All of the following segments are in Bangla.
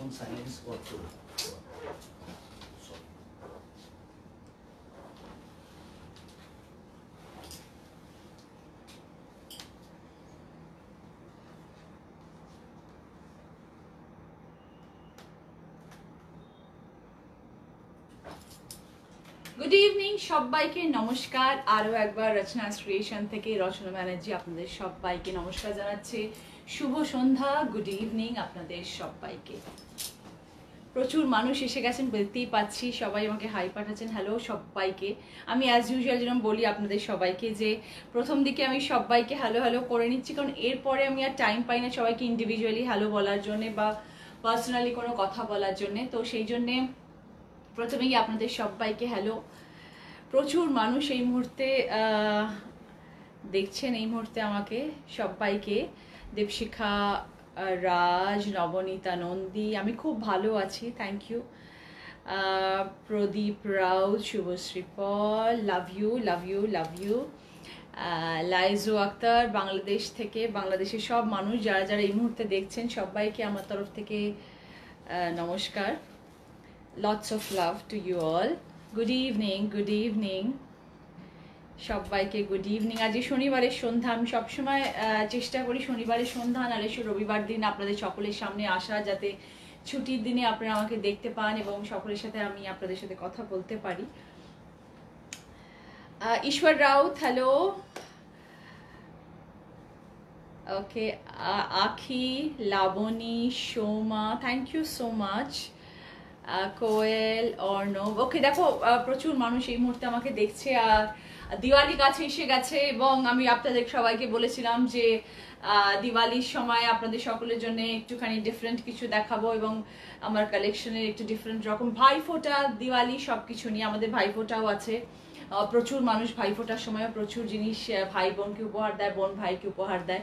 ফোন সাইলেন্স করতো। গুড ইভিনিং সবাইকে নমস্কার। আরও একবার রচনাস ক্রিয়েশন থেকে রচনা ব্যানার্জি আপনাদের সবাইকে নমস্কার জানাচ্ছে। শুভ সন্ধ্যা, গুড ইভিনিং আপনাদের সবাইকে। প্রচুর মানুষ এসে গেছেন, বলতেই পাচ্ছি, সবাই আমাকে হাই পাঠাচ্ছেন। হ্যালো সবাইকে। আমি অ্যাজ ইউজুয়াল যেরকম বলি আপনাদের সবাইকে যে প্রথম দিকে আমি সবাইকে হ্যালো হ্যালো করে নিচ্ছি, কারণ এরপরে আমি আর টাইম পাই না সবাইকে ইন্ডিভিজুয়ালি হ্যালো বলার জন্যে বা পার্সোনালি কোনো কথা বলার জন্যে। তো সেই জন্যে প্রথমেই আপনাদের সবাইকে হ্যালো। প্রচুর মানুষ এই মুহূর্তে দেখছেন, এই মুহূর্তে আমাকে সবাইকে। দীপশিখা, রাজ, নবনীতা নন্দী, আমি খুব ভালো আছি, thank you. Pradip Raut, Subhashree Pal, love you love you love you. Laiju Akter Bangladesh থেকে, বাংলাদেশের সব মানুষ যারা যারা এই মুহূর্তে দেখছেন সবাইকে আমার তরফ থেকে নমস্কার। Lots of love to you all. Good evening, good evening সবাইকে, গুড ইভিনিং। আজ শনিবারের সন্ধ্যা, আমি সবসময় চেষ্টা করি শনিবারের সন্ধ্যা নাহলে রবিবার দিন আপনাদের সকলের সামনে আসা, যাতে ছুটির দিনে আপনারা আমাকে দেখতে পান এবং সকলের সাথে আমি আপনাদের সাথে কথা বলতে পারি। ঈশ্বর Raut, hello. Okay, Akhi, Laboni, Soma, thank you so much. Koel, Arnab, okay. দেখো প্রচুর মানুষ এই মুহূর্তে আমাকে দেখছে। আর দিওয়ালি কাছে এসে গেছে এবং আমি আপনাদের সবাইকে বলেছিলাম যে দিওয়ালির সময় আপনাদের সকলের জন্য একটুখানি ডিফারেন্ট কিছু দেখাবো এবং আমার কালেকশনের একটু ডিফারেন্ট রকম ভাইফোঁটা, দিওয়ালি সব কিছু নিয়ে। আমাদের ভাইফোঁটাও আছে, প্রচুর মানুষ ভাইফোঁটার সময়ও প্রচুর জিনিস ভাই বোনকে উপহার দেয়, বোন ভাইকে উপহার দেয়,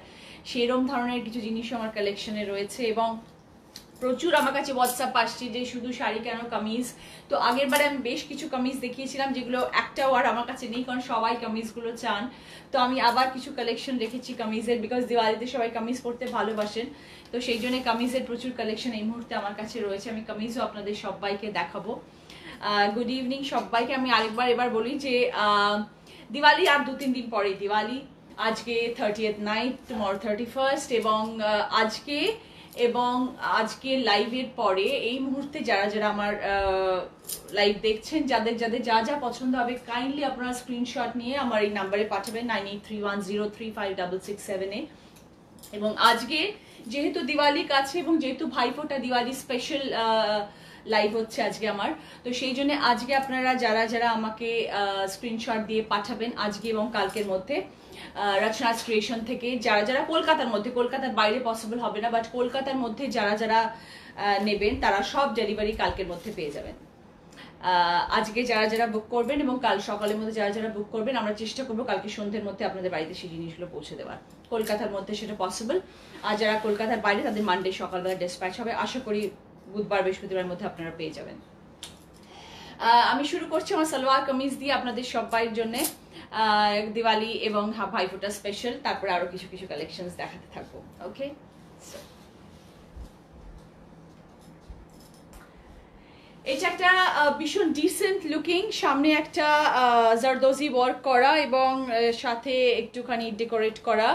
সেরকম ধরনের কিছু জিনিসও আমার কালেকশনে রয়েছে। এবং প্রচুর আমার কাছে হোয়াটসঅ্যাপ আসছে যে শুধু শাড়ি কেন, কামিজ। তো আগের বারে আমি বেশ কিছু কামিজ দেখিয়েছিলাম যেগুলো একটাও আর আমার কাছে নেই, কারণ সবাই কামিজগুলো চান। তো আমি আবার কিছু কালেকশন রেখেছি কামিজের, বিকজ দিওয়ালিতে সবাই কামিজ পরতে ভালোবাসেন। তো সেই জন্য কামিজের প্রচুর কালেকশন এই মুহূর্তে আমার কাছে রয়েছে, আমি কামিজও আপনাদের সবাইকে দেখাবো। গুড ইভিনিং সবাইকে। আমি আরেকবার এবার বলি যে দিওয়ালি আর 2-3 দিন পরে দিওয়ালি। আজকে 30th নাইট, টুমরো 31st, এবং আজকে লাইভের পরে এই মুহূর্তে যারা যারা আমার লাইভ দেখছেন, যাদের যাদের যা যা পছন্দ হবে, কাইন্ডলি আপনারা স্ক্রিনশট নিয়ে আমার এই নাম্বারে পাঠাবেন 9831035667-এ। এবং আজকে যেহেতু দিওয়ালি কাছে এবং যেহেতু ভাইফোঁটা দিওয়ালি স্পেশাল লাইভ হচ্ছে আজকে আমার, তো সেই জন্য আজকে আপনারা যারা যারা আমাকে স্ক্রিনশট দিয়ে পাঠাবেন আজকে এবং কালকের মধ্যে, রচনাস ক্রিয়েশন থেকে যারা যারা কলকাতার মধ্যে, কলকাতার বাইরে পসিবল হবে না, বাট কলকাতার মধ্যে যারা যারা নেবেন তারা সব ডেলিভারি কালকের মধ্যে পেয়ে যাবেন। আজকে যারা যারা বুক করবেন এবং কাল সকালের মধ্যে যারা যারা বুক করবেন, আমরা চেষ্টা করবো কালকে সন্ধ্যের মধ্যে আপনাদের বাড়িতে সেই জিনিসগুলো পৌঁছে দেওয়ার। কলকাতার মধ্যে সেটা পসিবল, আর যারা কলকাতার বাইরে তাদের মানডে সকালবেলা ডিসপ্যাচ হবে। আশা করি বুধবার বৃহস্পতিবার মধ্যে আপনারা পেয়ে যাবেন। আমি শুরু করছি আমার সালোয়ার কামিজ দিয়ে আপনাদের সবাইয়ের জন্য দিওয়ালি এবং ভাইফোঁটা স্পেশাল, তারপরে আরো কিছু কিছু কালেকশনস দেখাতে থাকবো। ওকে, এটা একটা ভীষণ ডিসেন্ট লুকিং, সামনে একটা জারদোজি ওয়ার্ক করা এবং সাথে একটুখানি ডেকোরেট করা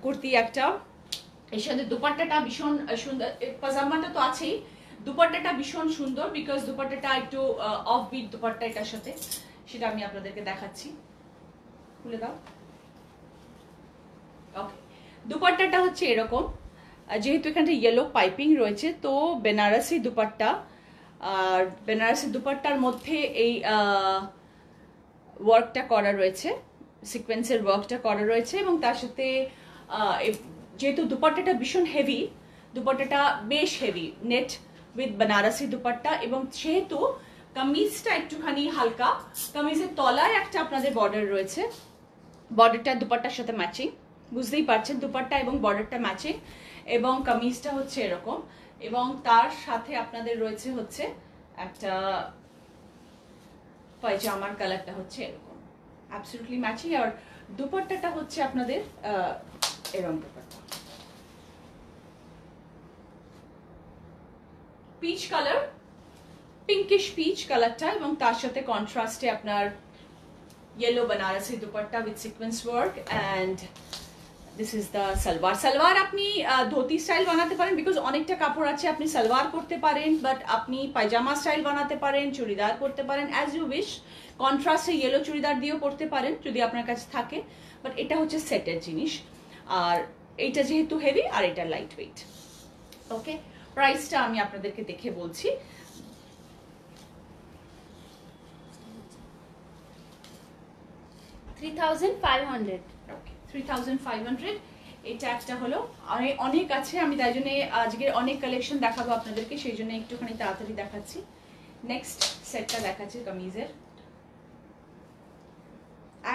কুর্তি একটা। এর সাথে দুপাট্টাটা ভীষণ সুন্দর, পাজামাটা তো আছেই, দুপাট্টাটা ভীষণ সুন্দর, বিকজ দুপাট্টাটা একটু অফ বিট দুপাট্টা এটার সাথে, সেটা আমি আপনাদেরকে দেখাচ্ছি। খুলে দাও। ওকে, দুপাট্টাটা হচ্ছে এরকম, যেহেতু এখানটা ইয়েলো পাইপিং রয়েছে, তো বেনারসি দুপাট্টা। আর বেনারসি দুপাট্টার মধ্যে এই ওয়ার্কটা করা রয়েছে, সিকোয়েন্সের ওয়ার্কটা করা রয়েছে, এবং তার সাথে যেহেতু দুপাট্টাটা ভীষণ হেভি, দুপাট্টাটা বেশ heavy, net with Banarasi dupatta, এবং সেহেতু কামিজটা একটুখানি হালকা। কামিজের তলায় একটা আপনাদের বর্ডার রয়েছে, বর্ডারটা দুপাট্টার সাথে ম্যাচিং, বুঝতেই পারছেন দুপাট্টা এবং বর্ডারটা ম্যাচিং, এবং কামিজটা হচ্ছে এরকম, এবং তার সাথে আপনাদের রয়েছে হচ্ছে একটা পায়জামার কালারটা হচ্ছে এরকম, অ্যাবসলিউটলি ম্যাচিং। আর দুপাট্টাটা হচ্ছে আপনাদের এরকম dupatta, peach colour, pinkish peach কালারটা, এবং তার সাথে কন্ট্রাস্টে আপনার yellow Banarasi dupatta with sequence work. And this is the salwar. Salwar আপনি ধোতি স্টাইল বানাতে পারেন, বিকজ অনেকটা কাপড় আছে, আপনি সালোয়ার করতে পারেন, বাট আপনি পায়জামা স্টাইল বানাতে পারেন, চুড়িদার করতে পারেন, অ্যাজ ইউ উইশ। কন্ট্রাস্টে ইয়েলো চুড়িদার দিয়েও করতে পারেন যদি আপনার কাছে থাকে, বাট এটা হচ্ছে সেটের জিনিস। আর এইটা যেহেতু হেভি আর এটা লাইট ওয়েট। ওকে, প্রাইসটা আমি আপনাদেরকে দেখে বলছি। $3,500। ওকে, 3,500। এটা একটা হলো, আর অনেক আছে, আমি তাই জন্য আজকের অনেক কালেকশন দেখাবো আপনাদেরকে, সেই জন্য একটুখানি তাড়াতাড়ি দেখাচ্ছি। নেক্সট সেটটা দেখাচ্ছি কামিজের,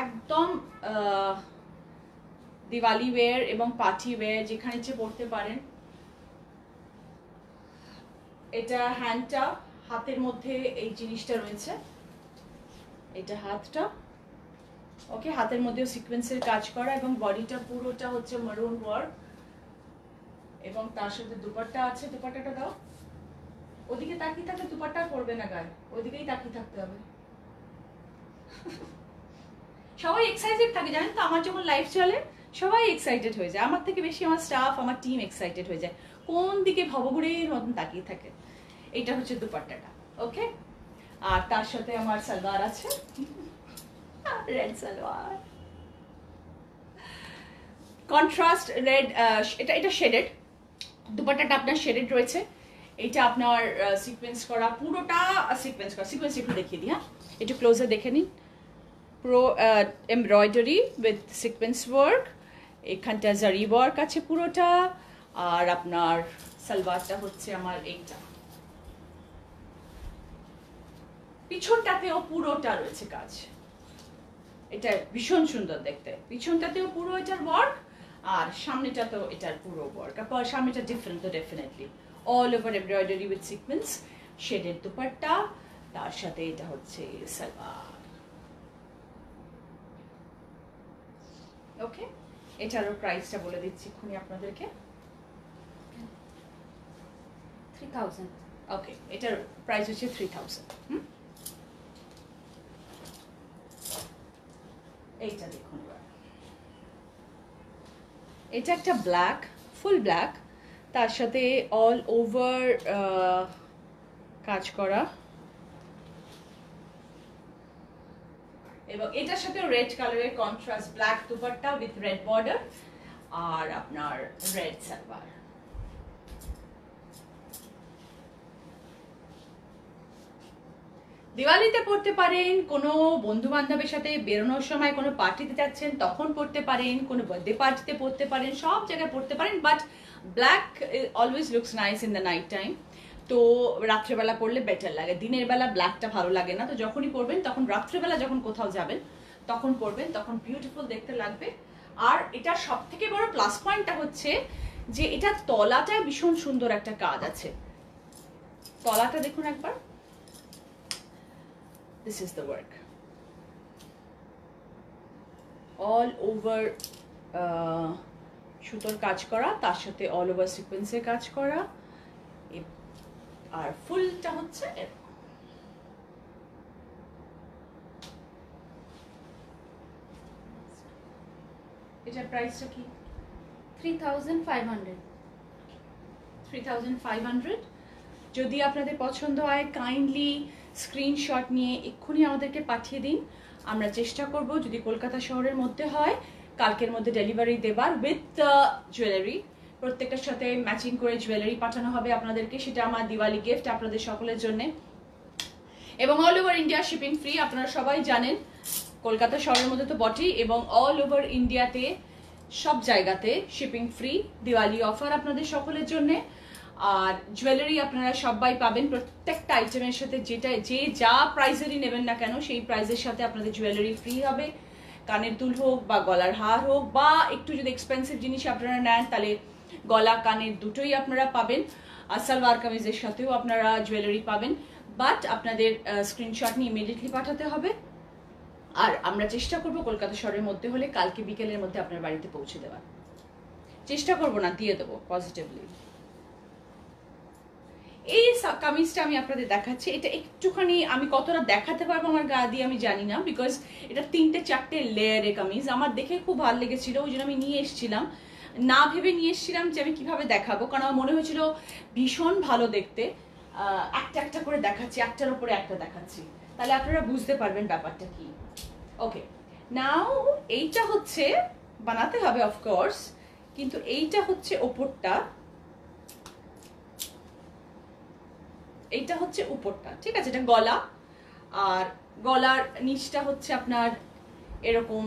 একদম দিওয়ালি ওয়্যার এবং পার্টি ওয়্যার যেখানে ইচ্ছে পড়তে পারেন। এটা হ্যান্ডটা, হাতের মধ্যে এই জিনিসটা রয়েছে, এটা হাতটা। ওকে, হাতের মধ্যেও সিকোয়েন্সের কাজ করা, এবং বডিটা পুরোটা হচ্ছে মারুন ওয়ার্ক, এবং তার সাথে দুপাট্টা আছে। দুপাট্টাটা দাও, ওদিকে তাকিয়ে থাকলে দুপাট্টা পড়বে না গায়ে, ওদিকেই তাকিয়ে থাকতে হবে। সবাই এক্সাইটেড থাকে জানেন তো, আমার যখন লাইভ চলে সবাই এক্সাইটেড হয়ে যায়, আমার থেকে বেশি আমার স্টাফ, আমার টিম এক্সাইটেড হয়ে যায়, কোন দিকে ভবঘুরের মতন তাকিয়ে থাকে। এটা হচ্ছে দুপাট্টাটা। ওকে, আর তার সাথে আমার সালোয়ার আছে, রেড সালোয়ার, কন্ট্রাস্ট রেড। এটা শেডেড, দুপাট্টাটা আপনার শেডেড রয়েছে। এটা আপনার সিকোয়েন্স করা, পুরোটা সিকোয়েন্স করা। সিকোয়েন্স একটু দেখিয়ে দিই, হ্যাঁ একটু ক্লোজে দেখে নিন। পুরো এমব্রয়ডারি উইথ সিকোয়েন্স ওয়ার্ক, এখানটা জারি ওয়ার্ক আছে পুরোটা। আর আপনার সালোয়ারটা হচ্ছে আমার এইটা, পিছনটাতেও পুরোটা রয়েছে কাজ। এটা ভীষণ সুন্দর দেখতে, পিছনটাতেও পুরো এটার ওয়ার্ক, আর সামনেটাতেও এটার পুরো ওয়ার্ক। আর সামনেটা ডিফারেন্ট তো definitely, all over embroidery with sequence, শেডের দুপাট্টা, তার সাথে এটা হচ্ছে সালোয়ার। ওকে, এটারও প্রাইসটা বলে দিচ্ছি এক্ষুনি আপনাদেরকে, 3,000। ওকে, এটার প্রাইস হচ্ছে 3,000। এইটা দেখুন, এটা একটা ব্ল্যাক, ফুল ব্ল্যাক, তার সাথে অল ওভার কাজ করা, এবং এটার সাথে রেড কালারের contrast black dupatta with red border, আর আপনার রেড সালোয়ার। দিওয়ালিতে পড়তে পারেন, কোনো বন্ধু বান্ধবের সাথে বেরোনোর সময় কোনো পার্টিতে যাচ্ছেন তখন পড়তে পারেন, কোনো বার্থডে পার্টিতে পড়তে পারেন, সব জায়গায় পড়তে পারেন। But black always looks nice in the night time, তো রাত্রেবেলা পড়লে বেটার লাগে, দিনের বেলা ব্ল্যাকটা ভালো লাগে না। তো যখনই পরবেন তখন রাত্রেবেলা যখন কোথাও যাবেন তখন পরবেন, তখন বিউটিফুল দেখতে লাগবে। আর এটা সব থেকে বড় প্লাস পয়েন্টটা হচ্ছে যে এটা তলাটায় ভীষণ সুন্দর একটা কাজ আছে। তলাটা দেখুন একবার, this is the work, all over সুতোর কাজ করা, তার সাথে অল ওভার সিকোয়েন্সের কাজ করা, আর ফুলটা হচ্ছে এটার প্রাইসটা কি? 3,500। 3,500। যদি আপনাদের পছন্দ হয় কাইন্ডলি স্ক্রিনশট নিয়ে এক্ষুনি আমাদেরকে পাঠিয়ে দিন। আমরা চেষ্টা করব যদি কলকাতা শহরের মধ্যে হয় কালকের মধ্যে ডেলিভারি দেবার উইথ জুয়েলারি, প্রত্যেকটার সাথে ম্যাচিং করে জুয়েলারি পাঠানো হবে আপনাদেরকে। সেটা আমার দিওয়ালি গিফট আপনাদের সকলের জন্য, এবং all over India shipping free. আপনারা সবাই জানেন কলকাতা শহরের মধ্যে তো বটেই, এবং অল ওভার ইন্ডিয়াতে সব জায়গাতে শিপিং ফ্রি। দিওয়ালি অফার আপনাদের সকলের জন্যে। আর জুয়েলারি আপনারা সবাই পাবেন, প্রত্যেকটা আইটেমের সাথে যেটা যে যা প্রাইসেরই নেবেন না কেন সেই প্রাইসের সাথে আপনাদের জুয়েলারি ফ্রি হবে। কানের দুল হোক বা গলার হার হোক, বা একটু যদি এক্সপেন্সিভ জিনিস আপনারা নেন তাহলে গলা কানের দুটোই আপনারা পাবেন। আর সালোয়ার কামিজের সাথেও আপনারা জুয়েলারি পাবেন, বাট আপনাদের স্ক্রিনশট নিয়ে ইমিডিয়েটলি পাঠাতে হবে। আর আমরা চেষ্টা করব কলকাতা শহরের মধ্যে হলে কালকে বিকেলের মধ্যে আপনার বাড়িতে পৌঁছে দেওয়ার চেষ্টা করব, না দিয়ে দেবো পজিটিভলি। এই কামিজটা আমি আপনাদের দেখাচ্ছি। এটা একটুখানি আমি কতটা দেখাতে পারবো আমার গা দিয়ে আমি জানি না, বিকজ এটা 3-4 লেয়ারের কামিজ। আমার দেখে খুব ভালো লেগেছিল, ওই জন্য আমি নিয়ে এসেছিলাম। না ভেবে নিয়ে এসেছিলাম যে আমি কিভাবে দেখাবো, কারণ আমার মনে হয়েছিল ভীষণ ভালো দেখতে। একটা একটা করে দেখাচ্ছি, একটার উপরে একটা দেখাচ্ছি, তাহলে আপনারা বুঝতে পারবেন ব্যাপারটা কি। ওকে, নাও এইটা হচ্ছে বানাতে হবে অফকোর্স, কিন্তু এইটা হচ্ছে ওপরটা, এইটা হচ্ছে উপরটা, ঠিক আছে? এটা গলা, আর গলার নিচটা হচ্ছে আপনার এরকম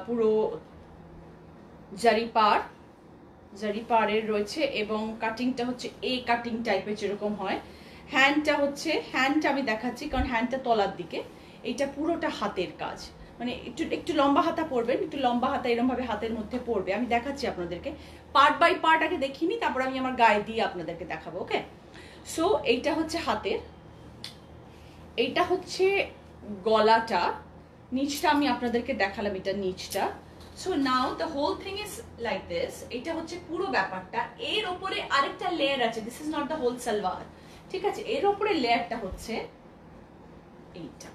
পুরো জারি পাড়ের রয়েছে, এবং কাটিংটা হচ্ছে এই কাটিং টাইপের যেরকম হয়। হ্যান্ডটা আমি দেখাচ্ছি, কারণ হ্যান্ডটা তলার দিকে। এইটা পুরোটা হাতের কাজ, মানে একটু লম্বা হাতা পড়বেন, একটু লম্বা হাতা এরকম ভাবে হাতের মধ্যে পড়বে। আমি দেখাচ্ছি আপনাদেরকে পার্ট বাই পার্ট, আগে দেখিনি, তারপর আমি আমার গায়ে দিয়ে আপনাদেরকে দেখাবো। ওকে, সো এইটা হচ্ছে হাতের, এইটা হচ্ছে গলাটা, নিচটা আমি আপনাদেরকে দেখালাম, এটা নিচটা। So now the whole thing is like this. এটা হচ্ছে পুরো ব্যাপারটা। এর ওপরে আরেকটা লেয়ার আছে, this is not the whole salwar, ঠিক আছে? এর ওপরে লেয়ারটা হচ্ছে এইটা।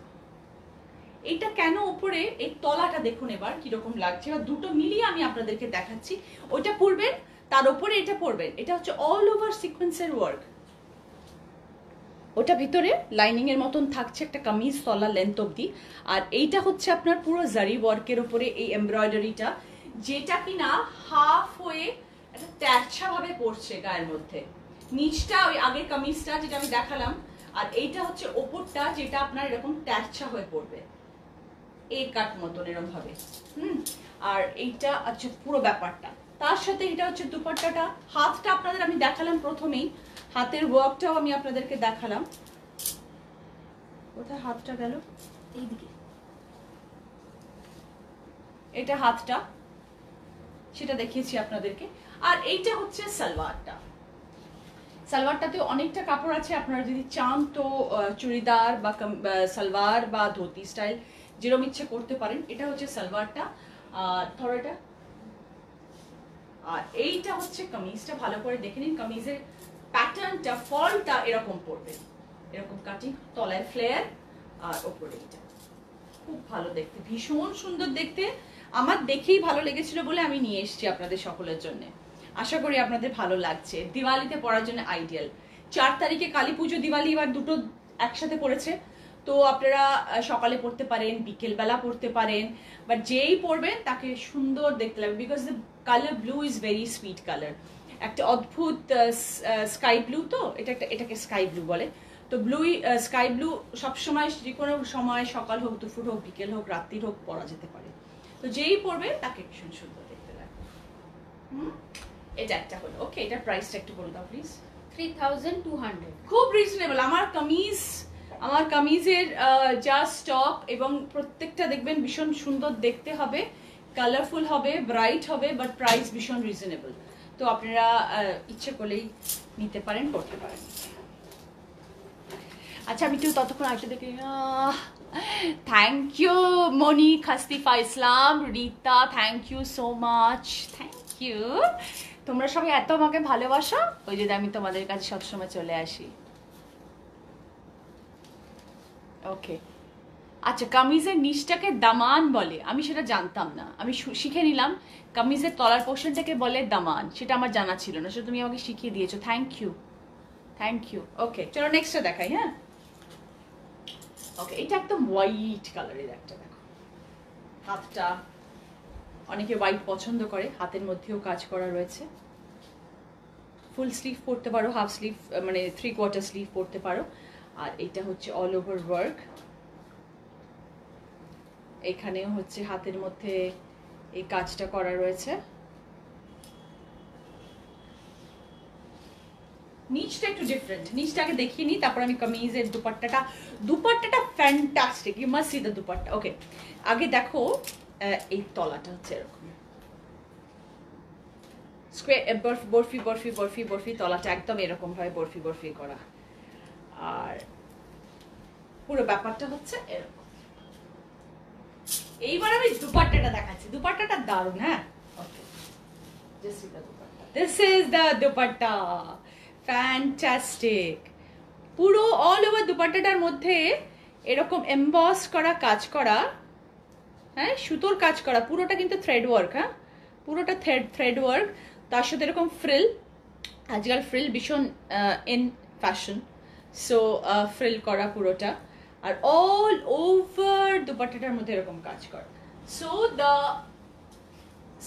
এইটা কেন উপরে? এই তলাটা দেখুন এবার কিরকম লাগছে, এবার দুটো মিলিয়ে আমি আপনাদেরকে দেখাচ্ছি। ওইটা পরবেন, তার উপরে এটা পরবেন। এটা হচ্ছে অল ওভার সিকোয়েন্সের ওয়ার্ক। ওটা ভিতরে লাইনিং এর মতন থাকছে একটা কামিজ তলা লেন্থ অবধি, আর এইটা হচ্ছে আপনার পুরো জারি ওয়ার্কের উপরে এই এমব্রয়ডারিটা, যেটা কিনা হাফ হয়ে একটা ট্যাচ্ছা ভাবে পড়ছে গায়ের মধ্যে। নিচটা ওই আগের কামিজটা যেটা আমি দেখালাম, আর এইটা হচ্ছে ওপরটা, যেটা আপনার এরকম ট্যাচ্ছা হয়ে পড়বে এই কাট মতন এরকম ভাবে। আর এইটা আচ্ছা পুরো ব্যাপারটা, তার সাথে এটা হচ্ছে দুপাট্টাটা। হাতটা আপনাদের আমি দেখালাম প্রথমেই, হাতের ওয়ার্কটাও আমি আপনাদেরকে দেখালাম। কোথায় হাতটা গেল? এইদিকে। এটা হাতটা, সেটা দেখিয়েছি আপনাদেরকে। আর এইটা হচ্ছে সালোয়ারটা। সালোয়ারটাতে অনেকটা কাপড় আছে, আপনারা যদি চান তো চুড়িদার বা সালোয়ার বা ধুতি স্টাইল যেরকম ইচ্ছে করতে পারেন। এটা হচ্ছে সালোয়ারটা, ধরো এটা। আর এইটা হচ্ছে কামিজটা, ভালো করে দেখে নিন। কামিজের প্যাটার্নটা, ফলটা এরকম পড়বে, এরকম কাটিং, তলায় ফ্লেয়ার, আর ওপরে এইটা। খুব ভালো দেখতে, ভীষণ সুন্দর দেখতে। আমার দেখেই ভালো লেগেছিল বলে আমি নিয়ে এসেছি আপনাদের সকলের জন্য। আশা করি আপনাদের ভালো লাগছে। দিওয়ালিতে পরার জন্য আইডিয়াল। 4 তারিখে কালী পুজো, দিওয়ালি এবার দুটো একসাথে পড়েছে, তো আপনারা সকালে পড়তে পারেন, বিকেল বেলা পড়তে পারেন, বাট যেই পড়বেন তাকে সুন্দর দেখতে লাগবে, because the colour blue is very sweet colour, একটা অদ্ভুত স্কাই ব্লু। তো এটাকে স্কাই ব্লু বলে। তো স্কাই ব্লু সবসময় যে কোনো সময়, সকাল হোক, দুপুর হোক, বিকেল হোক, রাত্রির হোক, পরা যেতে পারে। তো যেই পড়বে তাকে ভীষণ সুন্দর দেখতে লাগবে। এটা একটা হলো। ওকে, এটার প্রাইসটা একটু বলে দাও প্লিজ। 3200। খুব রিজনেবল। আমার কামিজের যা স্টক, এবং প্রত্যেকটা দেখবেন ভীষণ সুন্দর দেখতে হবে, কালারফুল হবে, ব্রাইট হবে, বাট প্রাইস ভীষণ রিজনেবল। তো আপনারা ইচ্ছে করলেই নিতে পারেন, করতে পারেন। আচ্ছা, আমি একটু ততক্ষণ আসতে দেখি। Thank you Moni, Khastifa Islam, Rita, thank you so much, thank you. তোমরা সবাই এত আমাকে ভালোবাসো, ওই যদি আমি তোমাদের কাছে সবসময় চলে আসি। ওকে, আচ্ছা, কামিজের নিচটাকে দামান বলে, আমি সেটা জানতাম না, আমি শিখে নিলাম। কামিজের তলার পোর্শনটাকে বলে দামান, সেটা আমার জানা ছিল না, সেটা তুমি আমাকে শিখিয়ে দিয়েছো, থ্যাংক ইউ, থ্যাংক ইউ। ওকে, চলো নেক্সটটা দেখাই। হ্যাঁ, ওকে, এটা একদম হোয়াইট কালারের একটা, দেখো হাতটা, অনেকে হোয়াইট পছন্দ করে, হাতের মধ্যেও কাজ করা রয়েছে। ফুল স্লিভ পরতে পারো, হাফ স্লিভ মানে 3/4 স্লিভ পরতে পারো। আর এটা হচ্ছে অল ওভার ওয়ার্ক, এখানেও হচ্ছে হাতের মধ্যে এই কাজটা করা রয়েছে। নিচটা একটু ডিফারেন্ট, নিচটাকে দেখিয়ে নিই, তারপর আমি কামিজের দুপাট্টাটা fantastic, you must see the dupatta. Okay, আগে দেখো এই তলাটা হচ্ছে এরকম স্কোয়ার, বরফি বরফি বরফি বরফি, তলাটা একদম এরকম ভাবে বরফি বরফি করা, আর পুরো ব্যাপারটা হচ্ছে এরকম। এইবার আমি দুপাট্টাটা দেখাচ্ছি, দুপাট্টাটা দারুণ। হ্যাঁ, okay, this is the dupatta, this is the dupatta, fantastic. পুরো অল ওভার দুপাট্টাটার মধ্যে এরকম এমবস করা কাজ করা, হ্যাঁ সুতোর কাজ করা, পুরোটা কিন্তু থ্রেড ওয়ার্ক, হ্যাঁ পুরোটা থ্রেড ওয়ার্ক, তার সাথে এরকম ফ্রিল, আজকাল ফ্রিল ভীষণ ইন ফ্যাশন, সো ফ্রিল করা পুরোটা, আর অল ওভার দুপাট্টাটার মধ্যে এরকম কাজ করা। So the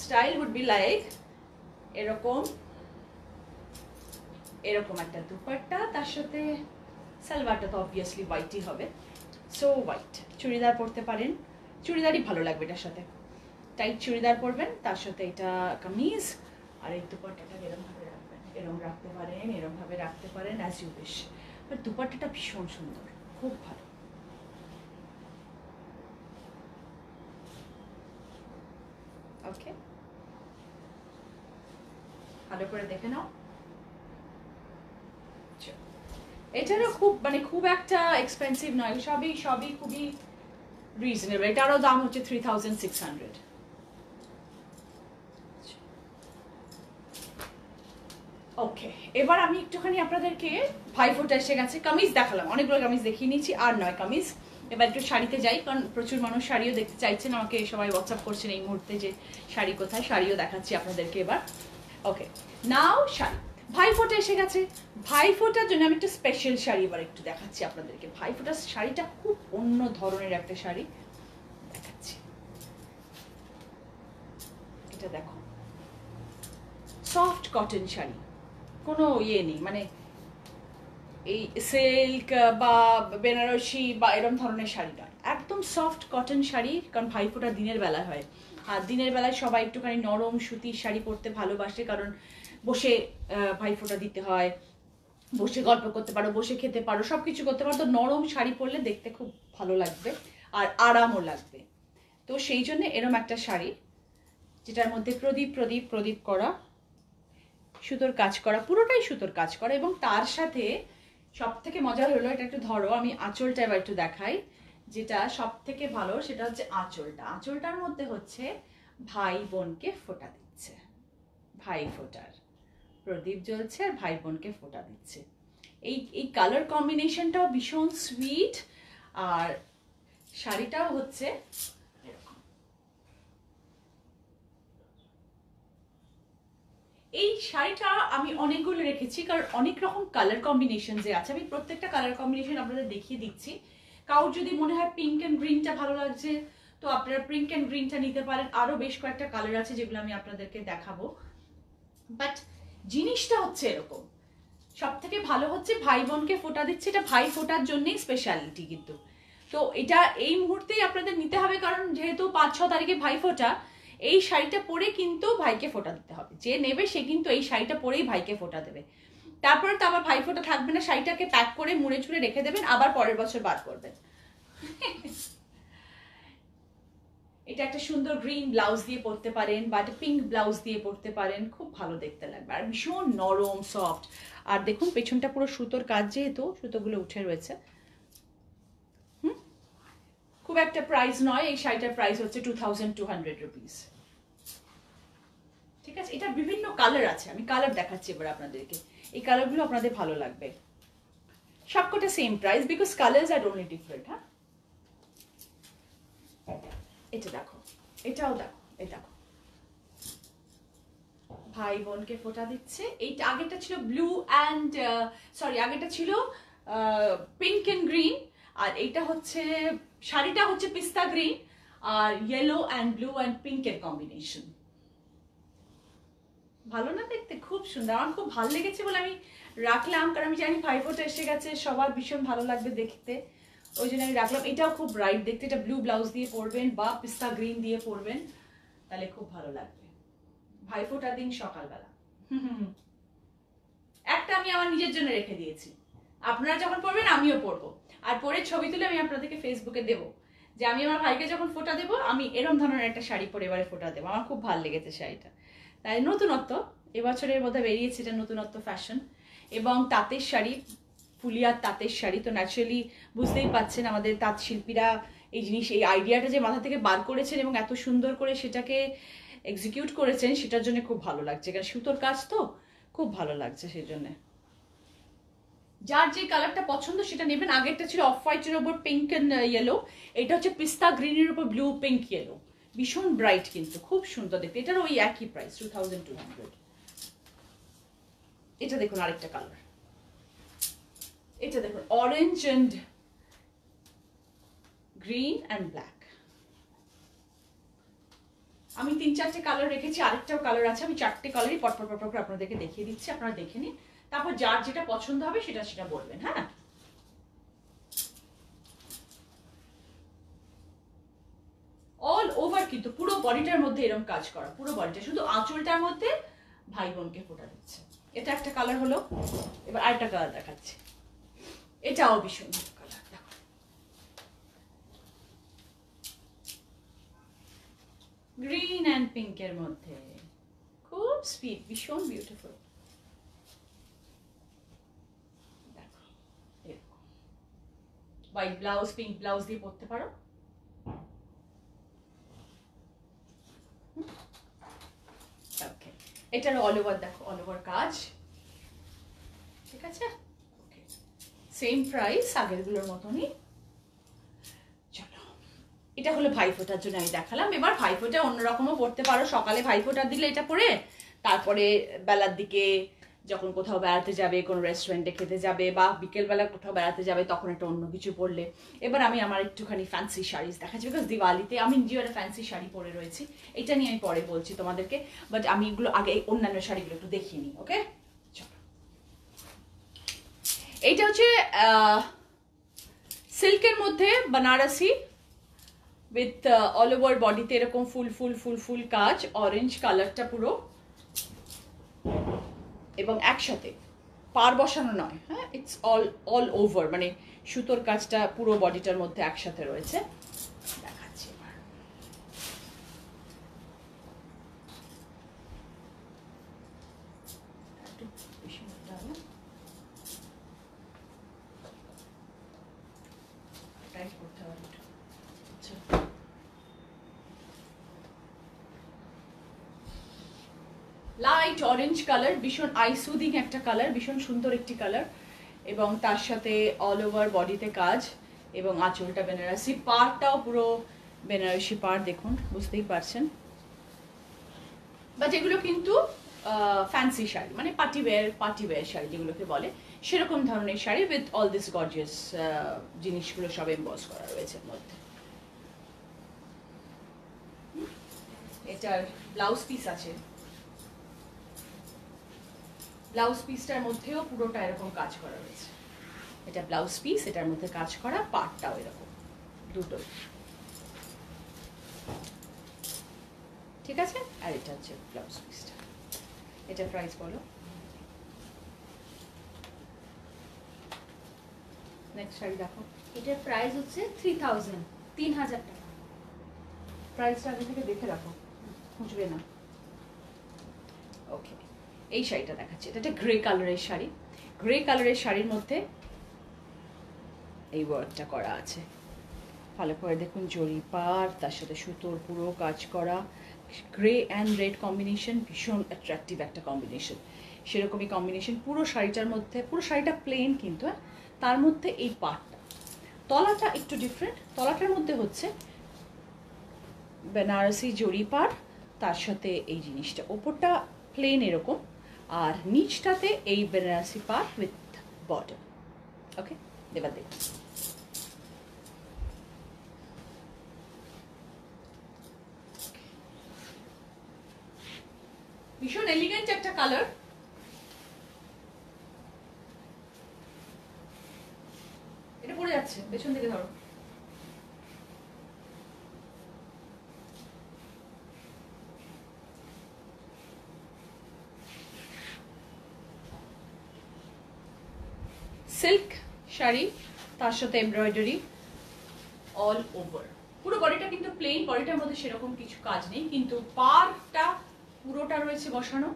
style would be like এরকম এরকম একটা দুপাট্টা, তার সাথে সালোয়ারটা তো অবভিয়াসলি হোয়াইটই হবে, সো হোয়াইট। চুড়িদার পরতে পারেন, চুড়িদারই ভালো লাগবে এটার সাথে, টাইট চুড়িদার পরবেন, তার সাথে এটা কামিজ, আর এই দুপাট্টাটা এরমভাবে রাখবেন, এরম রাখতে পারেন, এরমভাবে রাখতে পারেন, অ্যাজ ইউ উইশ। বাট দুপাট্টাটা ভীষণ সুন্দর, খুব ভালো। ওকে, ভালো করে দেখে নাও। এটারও খুব মানে খুব একটা এক্সপেন্সিভ নয়, সবই খুবই রিজনেবল। এটারও দাম হচ্ছে 3600। ওকে, এবার আমি একটুখানি আপনাদেরকে ভাইফোঁটা এসে গেছে, কামিজ দেখালাম, অনেকগুলো কামিজ দেখিয়ে নিয়েছি, আর নয় কামিজ। এবার একটু শাড়িতে যাই, কারণ প্রচুর মানুষ শাড়িও দেখতে চাইছেন, আমাকে সবাই হোয়াটসঅ্যাপ করছেন এই মুহূর্তে যে শাড়ি কোথায়, শাড়িও দেখাচ্ছি আপনাদেরকে এবার। ওকে, নাও শাড়ি, ভাইফোঁটা এসে গেছে, ভাইফোঁটার জন্য আমি একটা স্পেশাল শাড়ি এবার একটু দেখাচ্ছি আপনাদেরকে। ভাইফোঁটার শাড়িটা খুব অন্য ধরনের একটা শাড়ি দেখাচ্ছি, এটা দেখো, সফট কটন শাড়ি, কোনো ইয়ে নেই, মানে এই সিল্ক বা বেনারসি বা এরকম ধরনের শাড়ি নয়, একদম সফট কটন শাড়ি, কারণ ভাইফোঁটা দিনের বেলা হয়, আর দিনের বেলায় সবাই একটুখানি নরম সুতির শাড়ি পরতে ভালোবাসে, কারণ বসে ভাইফোঁটা দিতে হয়, বসে গল্প করতে পারো, বসে খেতে পারো, সবকিছু করতে পারো, তো নরম শাড়ি পরলে দেখতে খুব ভালো লাগবে আর আরামও লাগবে। তো সেই জন্য এরম একটা শাড়ি, যেটার মধ্যে প্রদীপ প্রদীপ প্রদীপ করা, সুতোর কাজ করা, পুরোটাই সুতোর কাজ করা, এবং তার সাথে সব থেকে মজা হলো, এটা একটু ধরো, আমি আঁচলটা এবার একটু দেখাই, যেটা সব থেকে ভালো সেটা হচ্ছে আঁচলটা। আঁচলটার মধ্যে হচ্ছে ভাই বোনকে ফোঁটা দিচ্ছে, ভাই ফোঁটার প্রদীপ জ্বলছে আর ভাই বোনকে ফোঁটা দিচ্ছে। এই কালার কম্বিনেশনটাও ভীষণ সুইট, আর শাড়িটাও হচ্ছে এরকম। এই শাড়িটা আমি অনেকগুলো রেখেছি, কারণ অনেক রকম কালার কম্বিনেশন যে আছে, আমি প্রত্যেকটা কালার কম্বিনেশন আপনাদের দেখিয়ে দিচ্ছি। কারোর যদি মনে হয় পিঙ্ক অ্যান্ড গ্রিনটা ভালো লাগছে, তো আপনারা পিঙ্ক অ্যান্ড গ্রিনটা নিতে পারেন, আরো বেশ কয়েকটা কালার আছে যেগুলো আমি আপনাদেরকে দেখাবো। বাট জিনিসটা হচ্ছে এরকম, সব থেকে ভালো হচ্ছে ভাই বোনকে ফোঁটা দিচ্ছে, এটা ভাই ফোঁটার জন্যই স্পেশালিটি কিন্তু। তো এটা এই মুহূর্তেই আপনাদের নিতে হবে, কারণ যেহেতু 5-6 তারিখে ভাই ফোঁটা, এই শাড়িটা পরে কিন্তু ভাইকে ফোঁটা দিতে হবে, যে নেবে সে কিন্তু এই শাড়িটা পরেই ভাইকে ফোঁটা দেবে। তারপরে তো আবার ভাই ফোঁটা থাকবে না, শাড়িটাকে প্যাক করে মুড়ে চুড়ে রেখে দেবেন, আবার পরের বছর বার করবেন। এটা একটা সুন্দর গ্রিন ব্লাউজ দিয়ে পরতে পারেন, বা একটা পিঙ্ক ব্লাউজ দিয়ে পরতে পারেন, খুব ভালো দেখতে লাগবে, আর ভীষণ নরম সফট। আর দেখুন পেছনটা পুরো সুতোর কাজ, যেহেতু সুতোগুলো উঠে রয়েছে। খুব একটা প্রাইস নয়, এই শাড়িটার প্রাইস হচ্ছে 2200 রুপিস। ঠিক আছে, এটা বিভিন্ন কালার আছে, আমি কালার দেখাচ্ছি এবার আপনাদেরকে, এই কালারগুলো আপনাদের ভালো লাগবে। সবকটা same price, because colours are only different. হ্যাঁ, এটা দেখো, এটাও দেখো, এই দেখো, ভাই বোনকে ফোঁটা দিচ্ছে। এইটা আগেটা ছিল ব্লু অ্যান্ড সরি, আগেটা ছিল পিঙ্ক অ্যান্ড গ্রিন, আর এইটা হচ্ছে শাড়িটা হচ্ছে পিস্তা গ্রিন আর ইয়েলো অ্যান্ড ব্লু অ্যান্ড পিঙ্কের কম্বিনেশন। ভালো না দেখতে, খুব সুন্দর, আমার খুব ভালো লেগেছে বলে আমি রাখলাম, কারণ আমি জানি ভাইফোঁটা এসে গেছে, সবার ভীষণ ভালো লাগবে দেখতে, ওই জন্য আমি রাখলাম। এটাও খুব ব্রাইট দেখতে, এটা ব্লু ব্লাউজ দিয়ে পরবেন বা পিস্তা গ্রিন দিয়ে পরবেন, তাহলে খুব ভালো লাগবে ভাইফোঁটার দিন সকালবেলা। একটা আমি আমার নিজের জন্য রেখে দিয়েছি, আপনারা যখন পরবেন আমিও পরবো, আর পরে ছবি তুলে আমি আপনাদেরকে ফেসবুকে দেবো, যে আমি আমার ভাইকে যখন ফোঁটা দেবো আমি এরম ধরনের একটা শাড়ি পরে এবারে ফোঁটা দেবো। আমার খুব ভালো লেগেছে শাড়িটা, তাই নতুনত্ব এবছরের মধ্যে বেরিয়েছে, এটা নতুনত্ব ফ্যাশন। এবং তাঁতের শাড়ি, ফুলিয়ার তাঁতের শাড়ি, তো ন্যাচারালি বুঝতেই পাচ্ছেন আমাদের তাঁত শিল্পীরা এই জিনিস, এই আইডিয়াটা যে মাথা থেকে বার করেছেন এবং এত সুন্দর করে সেটাকে এক্সিকিউট করেছেন, সেটার জন্য খুব ভালো লাগছে, কারণ সুতোর কাজ তো খুব ভালো লাগছে সেই জন্য। যার যে কালারটা পছন্দ সেটা নেবেন। আগেরটা ছিল অফ হোয়াইটের উপর পিঙ্ক এন্ড ইয়েলো, এটা হচ্ছে পিস্তা গ্রিনের উপর ব্লু পিঙ্ক ইয়েলো, ভীষণ ব্রাইট কিন্তু খুব সুন্দর দেখতে। এটার ওই একই প্রাইস 2200। এটা দেখুন আরেকটা কালার, এটা দেখুন orange and green and black. আমি 3-4টে কালার রেখেছি, আরেকটাও কালার আছে, আমি 4টে কালারই পরপর পরপর আপনাদেরকে দেখিয়ে দিচ্ছি, আপনারা দেখে নিন, তারপর যার যেটা পছন্দ হবে সেটা সেটা বলবেন। হ্যাঁ, অল ওভার কিন্তু পুরো বডিটার মধ্যে এরকম কাজ করা, পুরো বডিটা, শুধু আঁচলটার মধ্যে ভাই বোনকে ফোটা দিচ্ছে। এটা একটা কালার হলো, এবার আরেকটা কালার দেখাচ্ছি, এটাও ভীষণ কালার, দেখো গ্রিন অ্যান্ড পিঙ্কের মধ্যে, খুব সুইট, ভীষণ বিউটিফুল। দেখো এরকম হোয়াইট ব্লাউজ, পিঙ্ক ব্লাউজ দিয়ে পরতে পারো। ওকে, এটার অল ওভার দেখো, অল ওভার কাজ, ঠিক আছে। ওকে, সেম প্রাইস আগেরগুলোর মতনই। চলো, এটা হলো ভাইফোঁটার জন্য আমি দেখালাম। এবার ভাইফোঁটা অন্যরকমও পড়তে পারো, সকালে ভাইফোঁটা দিলে এটা পরে, তারপরে বেলার দিকে যখন কোথাও বেড়াতে যাবে, কোনো রেস্টুরেন্টে খেতে যাবে, বা বিকেলবেলা কোথাও বেড়াতে যাবে, তখন একটা অন্য কিছু পরলে। এবার আমি আমার একটুখানি ফ্যান্সি শাড়িজ দেখাচ্ছি, বিকজ দিওয়ালিতে আমি নিজেও একটা ফ্যান্সি শাড়ি পরে রয়েছি, এটা নিয়ে আমি পরে বলছি তোমাদেরকে, বাট আমি এগুলো আগে অন্যান্য শাড়িগুলো একটু দেখিয়ে নিই। ওকে, চলো, এইটা হচ্ছে সিল্কের মধ্যে বানারসি উইথ অল ওভার বডিতে এরকম ফুল ফুল ফুল ফুল কাজ, অরেঞ্জ কালারটা পুরো, এবং একসাথে পার বসানো নয়, হ্যাঁ, ইটস অল ওভার, মানে সুতোর কাজটা পুরো বডিটার মধ্যে একসাথে রয়েছে। দেখাচ্ছি এবার, লাইট অরেঞ্জ কালার, ভীষণ আই সুদিং একটা কালার, ভীষণ সুন্দর একটি কালার, এবং তার সাথে অল ওভার বডিতে কাজ, এবং আঁচলটা বেনারসি, পাড়টাও পুরো বেনারসি পাড়, দেখুন বুঝতেই পারছেন। বাট এগুলো কিন্তু ফ্যান্সি শাড়ি, মানে পার্টি ওয়্যার শাড়ি যেগুলোকে বলে, সেরকম ধরনের sari with all this gorgeous জিনিসগুলো সব এমবস করা রয়েছে এর মধ্যে। এটার ব্লাউজ পিস আছে, ব্লাউজ পিসটার মধ্যেও পুরোটা এরকম কাজ করা রয়েছে, এটা ব্লাউজ পিস, এটার মধ্যে কাজ করা, পাটটাও এরকম, দুটো, ঠিক আছে। আর এটা হচ্ছে ব্লাউজ পিসটা, এটা প্রাইস বলো। নেক্সট শাড়ি দেখো, এটার প্রাইস হচ্ছে 3000, 3000 টাকা। প্রাইসটা আগে থেকে দেখে রাখো, বুঝবে না। ওকে, এই শাড়িটা দেখাচ্ছি, এটা একটা গ্রে কালারের শাড়ি, গ্রে কালারের শাড়ির মধ্যে এই ওয়ার্কটা করা আছে, ভালো করে দেখুন, জরি পার, তার সাথে সুতোর পুরো কাজ করা, গ্রে অ্যান্ড রেড কম্বিনেশন, ভীষণ অ্যাট্রাকটিভ একটা কম্বিনেশন, সেরকমই কম্বিনেশন পুরো শাড়িটার মধ্যে। পুরো শাড়িটা প্লেন কিন্তু, তার মধ্যে এই পাটটা, তলাটা একটু ডিফারেন্ট, তলাটার মধ্যে হচ্ছে বেনারসি জরি পার, তার সাথে এই জিনিসটা, ওপরটা প্লেন এরকম, আর নিচটাতে এই বেনারসি পার উইথ বর্ডার। ওকে, এবার দেখুন, ভীষণ এলিগেন্ট একটা কালার, এটা পড়ে যাচ্ছে, পেছন দিকে ধরো, সিল্ক শাড়ি, তার সাথে এমব্রয়ডারি অল ওভার, পুরো বডিটা কিন্তু প্লেন, বডিটার মধ্যে সেরকম কিছু কাজ নেই, কিন্তু পাড়টা পুরোটা রয়েছে বসানো,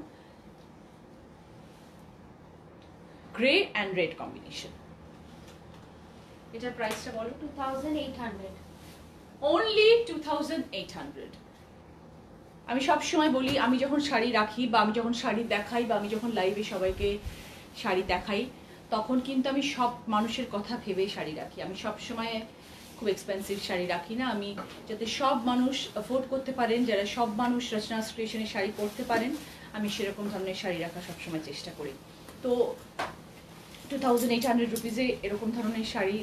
গ্রে অ্যান্ড রেড কম্বিনেশন। এটার প্রাইসটা বলো। 2800, অনলি 2800। আমি সব সময় বলি, আমি যখন শাড়ি রাখি, বা আমি যখন শাড়ি দেখাই, বা আমি যখন লাইভে সবাইকে শাড়ি দেখাই, তখন কিন্তু আমি সব মানুষের কথা ভেবেই শাড়ি রাখি। আমি সব সময় খুব এক্সপেন্সিভ শাড়ি রাখি না, আমি যাতে সব মানুষ অ্যাফোর্ড করতে পারেন, যারা সব মানুষ রচনা ক্রিয়েশনের শাড়ি পরতে পারেন, আমি সেরকম ধরনের শাড়ি রাখার সবসময় চেষ্টা করি। তো 2800 রুপিজে এরকম ধরনের শাড়ি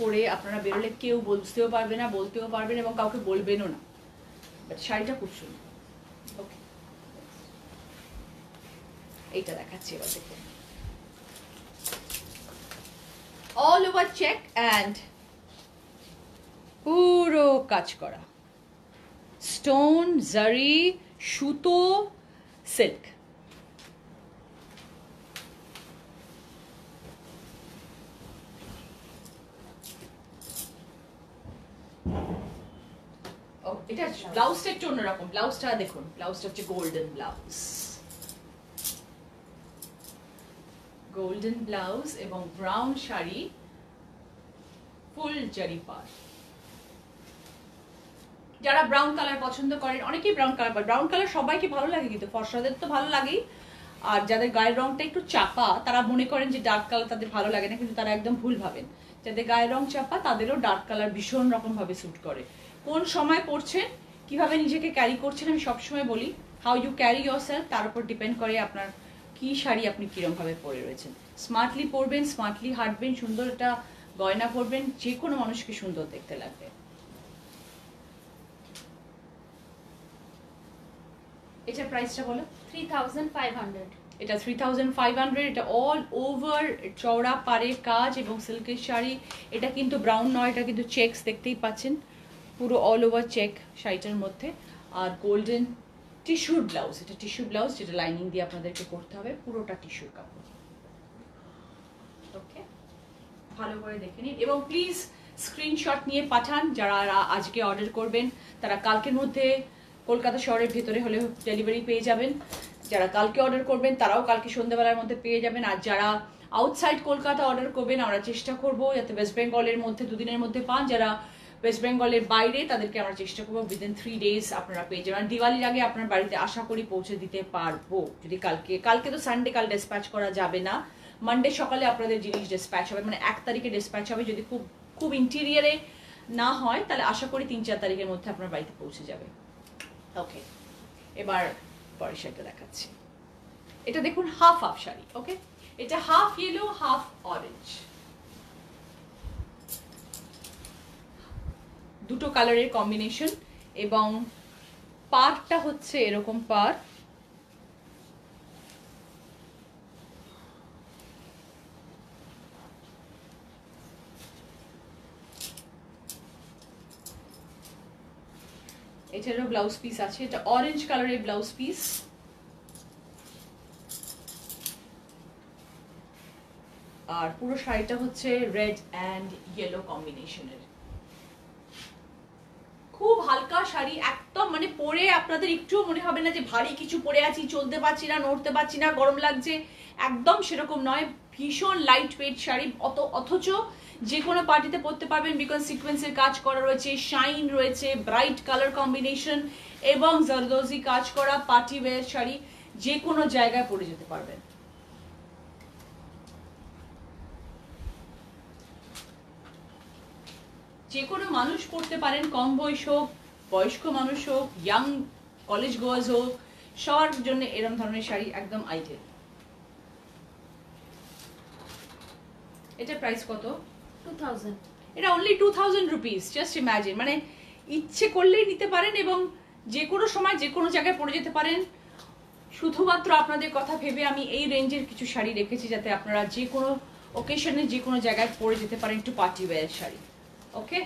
পরে আপনারা বেরোলে কেউ বুঝতেও পারবে না, বলতেও পারবেন এবং কাউকে বলবেনও না, বাট শাড়িটা খুব সুন্দর। ওকে, এইটা দেখাচ্ছি এবার দেখুন, অল ওভার চেক অ্যান্ড পুরো কাজ করা, স্টোন, জারি, সুতো, সিল্ক। এটা ব্লাউজটা একটু অন্যরকম, ব্লাউজটা দেখুন, ব্লাউজটা হচ্ছে গোল্ডেন ব্লাউজ, গোল্ডেন ব্লাউজ এবং ব্রাউন শাড়ি, ফুল জারি পার। যারা ব্রাউন কালার পছন্দ করেন, অনেকেই ব্রাউন কালার, ব্রাউন কালার সবাইকে ভালো লাগে, কিন্তু ফর্সাদের তো ভালো লাগেই, আর যাদের গায়ের রংটা একটু চাপা তারা মনে করেন যে ডার্ক কালার তাদের ভালো লাগে না, কিন্তু তারা একদম ভুল ভাবেন। যাদের গায়ের রং চাপা তাদেরও ডার্ক কালার ভীষণ রকম ভাবে স্যুট করে। কোন সময় পরছেন, কিভাবে নিজেকে ক্যারি করছেন, আমি সবসময় বলি হাউ ইউ ক্যারি ইয়োরসেলফ, তার উপর ডিপেন্ড করে আপনার কি শাড়ি আপনি কিরকম ভাবে পরে রয়েছেন। স্মার্টলি পরবেন, স্মার্টলি হাঁটবেন, সুন্দর একটা গয়না পরবেন, যে কোনো মানুষকে সুন্দর দেখতে লাগবে। এটার প্রাইসটা বলো। 3500। এটা 3500, এটা অল ওভার চওড়া পাড়ের কাজ এবং সিল্কের শাড়ি। এটা কিন্তু ব্রাউন নয়, এটা কিন্তু চেকস দেখতেই পাচ্ছেন, পুরো অল ওভার চেক শাড়িটার মধ্যে, আর গোল্ডেন টিস্যুর ব্লাউজ। এটা টিস্যু ব্লাউজ, যেটা লাইনিং দিয়ে আপনাদেরকে করতে হবে, পুরোটা টিস্যুর কাপড়। ওকে, ভালো করে দেখে নিন এবং প্লিজ স্ক্রিনশট নিয়ে পাঠান। যারা আজকে অর্ডার করবেন তারা কালকের মধ্যে কলকাতা শহরের ভেতরে হলেও ডেলিভারি পেয়ে যাবেন। যারা কালকে অর্ডার করবেন তারাও কালকে সন্ধ্যাবেলার মধ্যে পেয়ে যাবেন। আর যারা আউটসাইড কলকাতা অর্ডার করবেন, আমরা চেষ্টা করবো যাতে ওয়েস্ট বেঙ্গলের মধ্যে 2 দিনের মধ্যে পান। যারা ওয়েস্ট বেঙ্গলের বাইরে তাদেরকে আমরা চেষ্টা করবো উইদিন 3 days আপনারা পেয়ে যাবেন। দিওয়ালির আগে আপনার বাড়িতে আশা করি পৌঁছে দিতে পারবো। যদি কালকে তো সানডে, কাল ডিসপ্যাচ করা যাবে না, মানডে সকালে আপনাদের জিনিস ডিসপ্যাচ হবে, মানে 1 তারিখে ডিসপ্যাচ হবে। যদি খুব ইন্টেরিয়ারে না হয় তাহলে আশা করি 3-4 তারিখের মধ্যে আপনার বাড়িতে পৌঁছে যাবে। ওকে, এবার পরের শাড়িটা দেখাচ্ছি। এটা দেখুন হাফ শাড়ি। ওকে, এটা হাফ ইয়েলো হাফ অরেঞ্জ, দুটো কালারের কম্বিনেশন, এবং পাড়টা হচ্ছে এরকম পাড়, এটারও ব্লাউজ পিস আছে, এটা অরেঞ্জ কালারের ব্লাউজ পিস, আর পুরো শাড়িটা হচ্ছে রেড অ্যান্ড ইয়েলো কম্বিনেশনের। খুব হালকা শাড়ি, একদম মানে পরে আপনাদের একটু মনে হবে না যে ভারী কিছু পরে আছি, চলতে পারছি না, নড়তে পারছি না, গরম লাগছে, একদম সেরকম নয়। ভীষণ লাইট ওয়েট শাড়ি, অথচ যে কোনো পার্টিতে পরতে পারবেন, বিকজ সিকোয়েন্সের কাজ করা রয়েছে, শাইন রয়েছে, ব্রাইট কালার কম্বিনেশন এবং জারদোজি কাজ করা পার্টি ওয়্যার শাড়ি, যে কোনো জায়গায় পরে যেতে পারবেন। যে কোনো মানুষ পড়তে পারেন, কম বয়স হোক, বয়স্ক মানুষ হোক, ইয়াং কলেজ গোয়ার্স হোক, সবার জন্য এরকম ধরনের শাড়ি একদম আইডিয়াল। এটা প্রাইস কত? 2000। এটা অনলি 2000 রুপিস। জাস্ট ইম্যাজিন, মানে ইচ্ছে করলেই নিতে পারেন এবং যে কোনো সময় যে কোনো জায়গায় পরে যেতে পারেন। শুধুমাত্র আপনাদের কথা ভেবে আমি এই রেঞ্জের কিছু শাড়ি রেখেছি যাতে আপনারা যে কোনো ওকেশনে যে কোনো জায়গায় পরে যেতে পারেন, একটু পার্টি ওয়্যার শাড়ি। ওকে,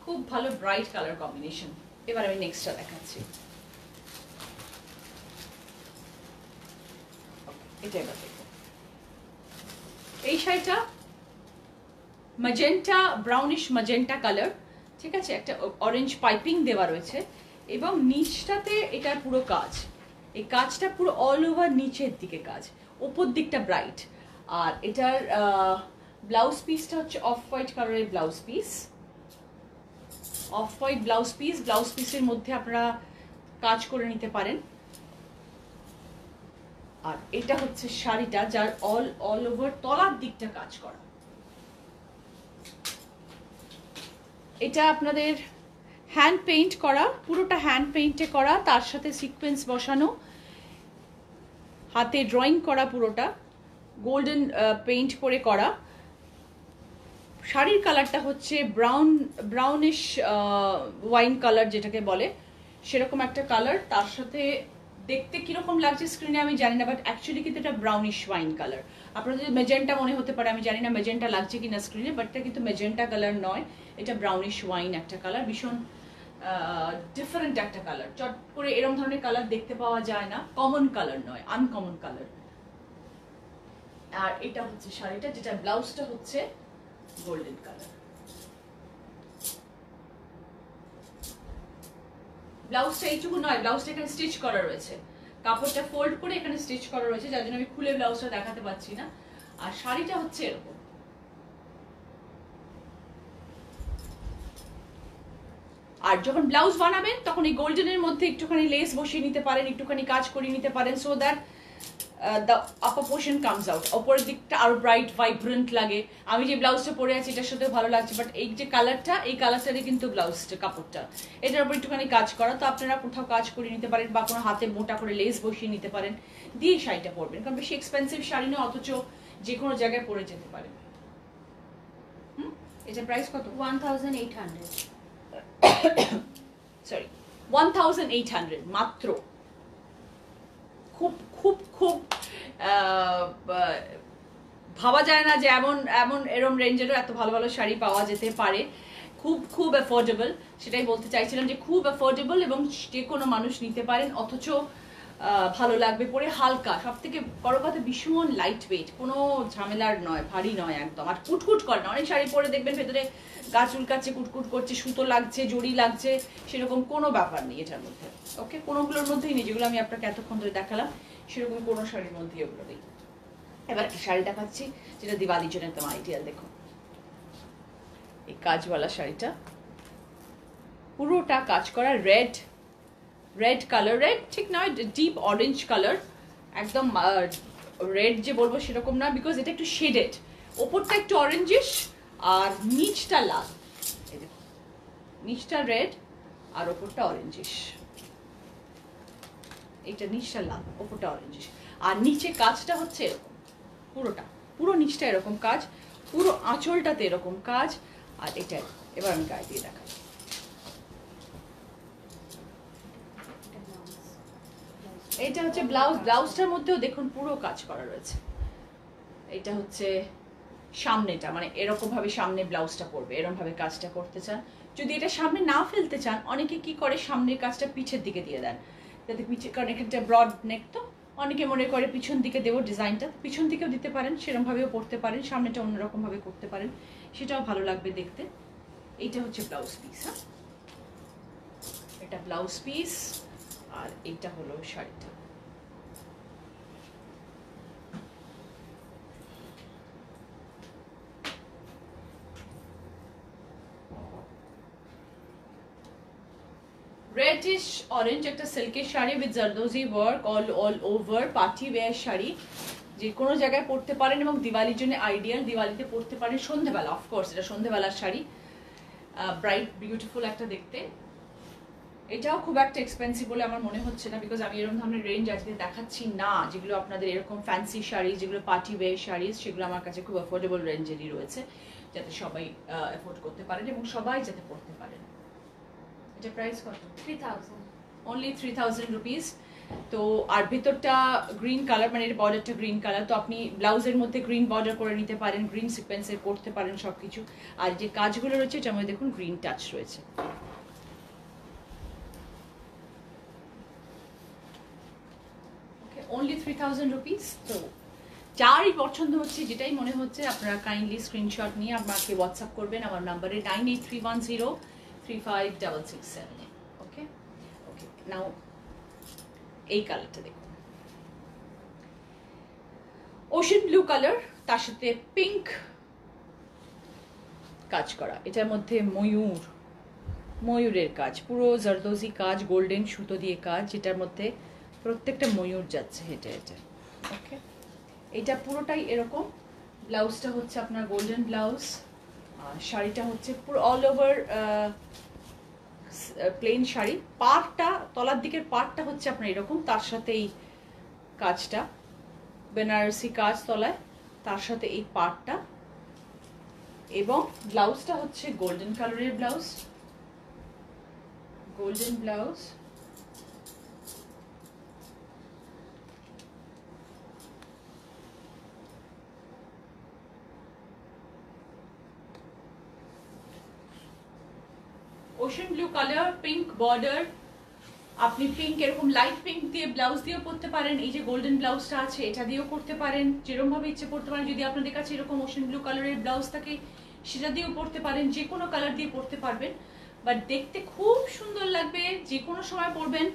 খুব ভালো ব্রাইট কালার কম্বিনেশন। এবার আমি নেক্সটটা দেখাচ্ছি। এটা এবার দেখো, এই শাড়িটা ম্যাজেন্টা, ব্রাউনিশ ম্যাজেন্টা কালার, ঠিক আছে, একটা অরেঞ্জ পাইপিং দেওয়া রয়েছে এবং নিচটাতে এটার পুরো কাজ, এই কাজটা পুরো অল ওভার নিচের দিকে কাজ, ওপর দিকটা ব্রাইট। আর এটার ব্লাউজ পিসটা হচ্ছে অফ হোয়াইট কালারের blouse piece, off white blouse piece. Blouse পিসের মধ্যে আপনারা কাজ করে নিতে পারেন। আর এটা হচ্ছে শাড়িটা, যার অল ওভার তলার দিকটা কাজ করা। এটা আপনাদের হ্যান্ড পেইন্ট করা, পুরোটা হ্যান্ড পেইন্টে করা, তার সাথে সিকোয়েন্স বসানো, হাতে ড্রয়িং করা, পুরোটা গোল্ডেন পেইন্ট করে করা। শাড়ির কালারটা হচ্ছে ব্রাউনিশ ওয়াইন কালার যেটাকে বলে, সেরকম একটা কালার। তার সাথে দেখতে কিরকম লাগছে স্ক্রিনে আমি জানি না, বাট অ্যাকচুয়ালি কিন্তু এটা ব্রাউনিশ ওয়াইন কালার। আপনাদের মেজেন্টা মনে হতে পারে, আমি জানি না মেজেন্টা লাগছে কিনা স্ক্রিনে, বাট এটা কিন্তু মেজেন্টা কালার নয়, এটা ব্রাউনিশ ওয়াইন একটা কালার, ভীষণ ডিফারেন্ট একটা কালার। চট করে এরকম ধরনের কালার দেখতে পাওয়া যায় না, কমন কালার নয়, আনকমন কালার। আর এটা হচ্ছে শাড়িটা, যেটা ব্লাউজটা হচ্ছে গোল্ডেন কালার। ব্লাউজটা এইটুকু নয়, ব্লাউজটা এখানে স্টিচ করা রয়েছে, কাপড়টা ফোল্ড করে এখানে স্টিচ করা রয়েছে, যার জন্য আমি খুলে ব্লাউজটা দেখাতে পাচ্ছি না। আর শাড়িটা হচ্ছে এরকম। আর যখন ব্লাউজ বানাবেন তখন এই গোল্ডেনের মধ্যে একটুখানি লেস বসিয়ে নিতে পারেন, একটুখানি কাজ করিয়ে নিতে পারেন, so that the upper portion comes out, ওপরের দিকটা আরো ব্রাইট ভাইব্রেন্ট লাগে। আমি যে ব্লাউজটা পরে আছি এটার সাথে ভালো লাগছে, বাট এই যে কালারটা, এই কালারটারই কিন্তু ব্লাউজটা, কাপড়টা, এটার উপর একটুখানি কাজ করা। তো আপনারা কোথাও কাজ করে নিতে পারেন, বা কোনো হাতে মোটা করে লেস বসিয়ে নিতে পারেন, দিয়ে শাড়িটা পরবেন, কারণ বেশি এক্সপেন্সিভ শাড়ি না, অথচ যে কোনো জায়গায় পরে যেতে পারেন। এটার প্রাইস কত? 1800। সরি, 1800 মাত্র। খুব খুব খুব ভাবা যায় না যে এমন এরম রেঞ্জেরও এত ভালো ভালো শাড়ি পাওয়া যেতে পারে। খুব খুব অ্যাফোর্ডেবল, সেটাই বলতে চাইছিলাম যে খুব অ্যাফোর্ডেবল, এবং যে কোনো মানুষ নিতে পারেন, অথচ ভালো লাগবে পরে, হালকা, সব থেকে বড় কথা ভীষণ লাইট ওয়েট, কোনো ঝামেলার নয়, ভারী নয় একদম, আর কুটকুট করে না। অনেক শাড়ি পরে দেখবেন ভেতরে গা চুলকাচ্ছে, কুটকুট করছে, সুতো লাগছে, জড়ি লাগছে, সেরকম কোনো ব্যাপার নেই এটার মধ্যে। ওকে, কোনোগুলোর মধ্যেই নেই, যেগুলো আমি আপনাকে এতক্ষণ ধরে দেখালাম সেরকম কোনো শাড়ির মধ্যেই ওগুলো নেই। এবার একটা শাড়ি দেখাচ্ছি যেটা দিওয়ালির জন্য একদম আইডিয়াল। দেখুন এই কাজওয়ালা শাড়িটা, পুরোটা কাজ করা, রেড কালার, রেড ঠিক নয়, ডিপ অরেঞ্জ কালার, একদম রেড যে বলবো সেরকম না, বিকজ এটা একটু শেডেড, ওপরটা একটু অরেঞ্জিশ আর নিচটা লাল। এই দেখুন, নিচটা রেড আর ওপরটা অরেঞ্জিশ, এইটা নিচটা লাল, ওপরটা অরেঞ্জিশ, আর নিচে কাজটা হচ্ছে এরকম, পুরো নিচটা এরকম কাজ, পুরো আঁচলটাতে এরকম কাজ, আর এটা এবার আমি গায়ে দিয়ে দেখাই। এটা হচ্ছে ব্লাউজ, ব্লাউজটার মধ্যেও দেখুন পুরো কাজ করা রয়েছে। এটা হচ্ছে সামনেটা, মানে এরকম ভাবে সামনে ব্লাউজটা পরবে, এরকম ভাবে কাজটা করতে চান। যদি এটা সামনে না ফেলতে চান, অনেকে কি করে সামনের কাজটা পিছের দিকে দিয়ে দেন, যাতে পিছে, কারণ এখানটা ব্রড নেক, তো অনেকে মনে করে পিছন দিকে দেবো ডিজাইনটা, পিছন দিকেও দিতে পারেন, সেরকম ভাবেও পরতে পারেন, সামনেটা অন্যরকম ভাবে করতে পারেন, সেটাও ভালো লাগবে দেখতে। এইটা হচ্ছে ব্লাউজ পিস। হ্যাঁ, এটা ব্লাউজ পিস, আর এইটা হলো শাড়িটা। রেডিশ অরেঞ্জ একটা সিল্কের sari with zardozi work all over, party wear sari, যে কোনো জায়গায় পরতে পারেন এবং দিওয়ালির জন্য আইডিয়াল, দিওয়ালিতে পরতে পারেন সন্ধ্যেবেলা, অফকোর্স এটা সন্ধ্যেবেলার শাড়ি, ব্রাইট বিউটিফুল একটা দেখতে। এটাও খুব একটা এক্সপেন্সিভ বলে আমার মনে হচ্ছে না, বিকজ আমি এরকম ধরনের রেঞ্জ আজকে দেখাচ্ছি না, যেগুলো আপনাদের এরকম ফ্যান্সি শাড়ি, যেগুলো পার্টি ওয়্যার শাড়ি, সেগুলো আমার কাছে খুব অ্যাফোর্ডেবল রেঞ্জেরই রয়েছে, যাতে সবাই অ্যাফোর্ড করতে পারেন এবং সবাই যাতে পরতে পারেন। এটা প্রাইস কত? 3000। Only 3000 rupees. তো আর ভিতরটা গ্রিন কালার, মানে এর বর্ডারটা গ্রিন কালার, তো আপনি ব্লাউজের মধ্যে গ্রিন বর্ডার করে নিতে পারেন, গ্রিন সিকোয়েন্সের করতে পারেন সবকিছু। আর যে কাজগুলো রয়েছে এটার মধ্যে দেখুন গ্রিন টাচ রয়েছে। Only 3000 rupees. তো যারই পছন্দ হচ্ছে, যেটাই মনে হচ্ছে, আপনারা কাইন্ডলি স্ক্রিনশট নিয়ে আমাকে হোয়াটসঅ্যাপ করবেন আমার নাম্বারে 9831035667। ওকে ওকে, নাও এই কালারটা দেখুন, ওশান ব্লু কালার, তার সাথে পিঙ্ক কাজ করা, এটার মধ্যে ময়ূরের কাজ, পুরো জারদোজি কাজ, গোল্ডেন সুতো দিয়ে কাজ, যেটার মধ্যে প্রত্যেকটা ময়ূর যাচ্ছে হেঁটে হেঁটে। ওকে, এটা পুরোটাই এরকম। ব্লাউজটা হচ্ছে আপনার গোল্ডেন ব্লাউজ, আর শাড়িটা হচ্ছে পুরো অল ওভার প্লেন শাড়ি। পাড়টা, তলার দিকের পাড়টা হচ্ছে আপনার এরকম, তার সাথে এই কাজটা বেনারসি কাজ তলায়, তার সাথে এই পাড়টা, এবং ব্লাউজটা হচ্ছে গোল্ডেন কালারের blouse, golden blouse. Ocean blue colour, pink border. আপনি পিঙ্ক এরকম লাইট পিঙ্ক দিয়ে ব্লাউজ দিয়েও পরতে পারেন, এই যে গোল্ডেন ব্লাউজটা আছে এটা দিয়েও করতে পারেন, যেরকম ভাবে ইচ্ছে পরতে পারেন। যদি আপনাদের কাছে এরকম ওশান ব্লু কালারের ব্লাউজ থাকে সেটা দিয়েও পরতে পারেন, যে কোনো কালার দিয়ে পরতে পারবেন। বাট দেখতে খুব সুন্দর লাগবে, যে কোনো সময় পরবেন,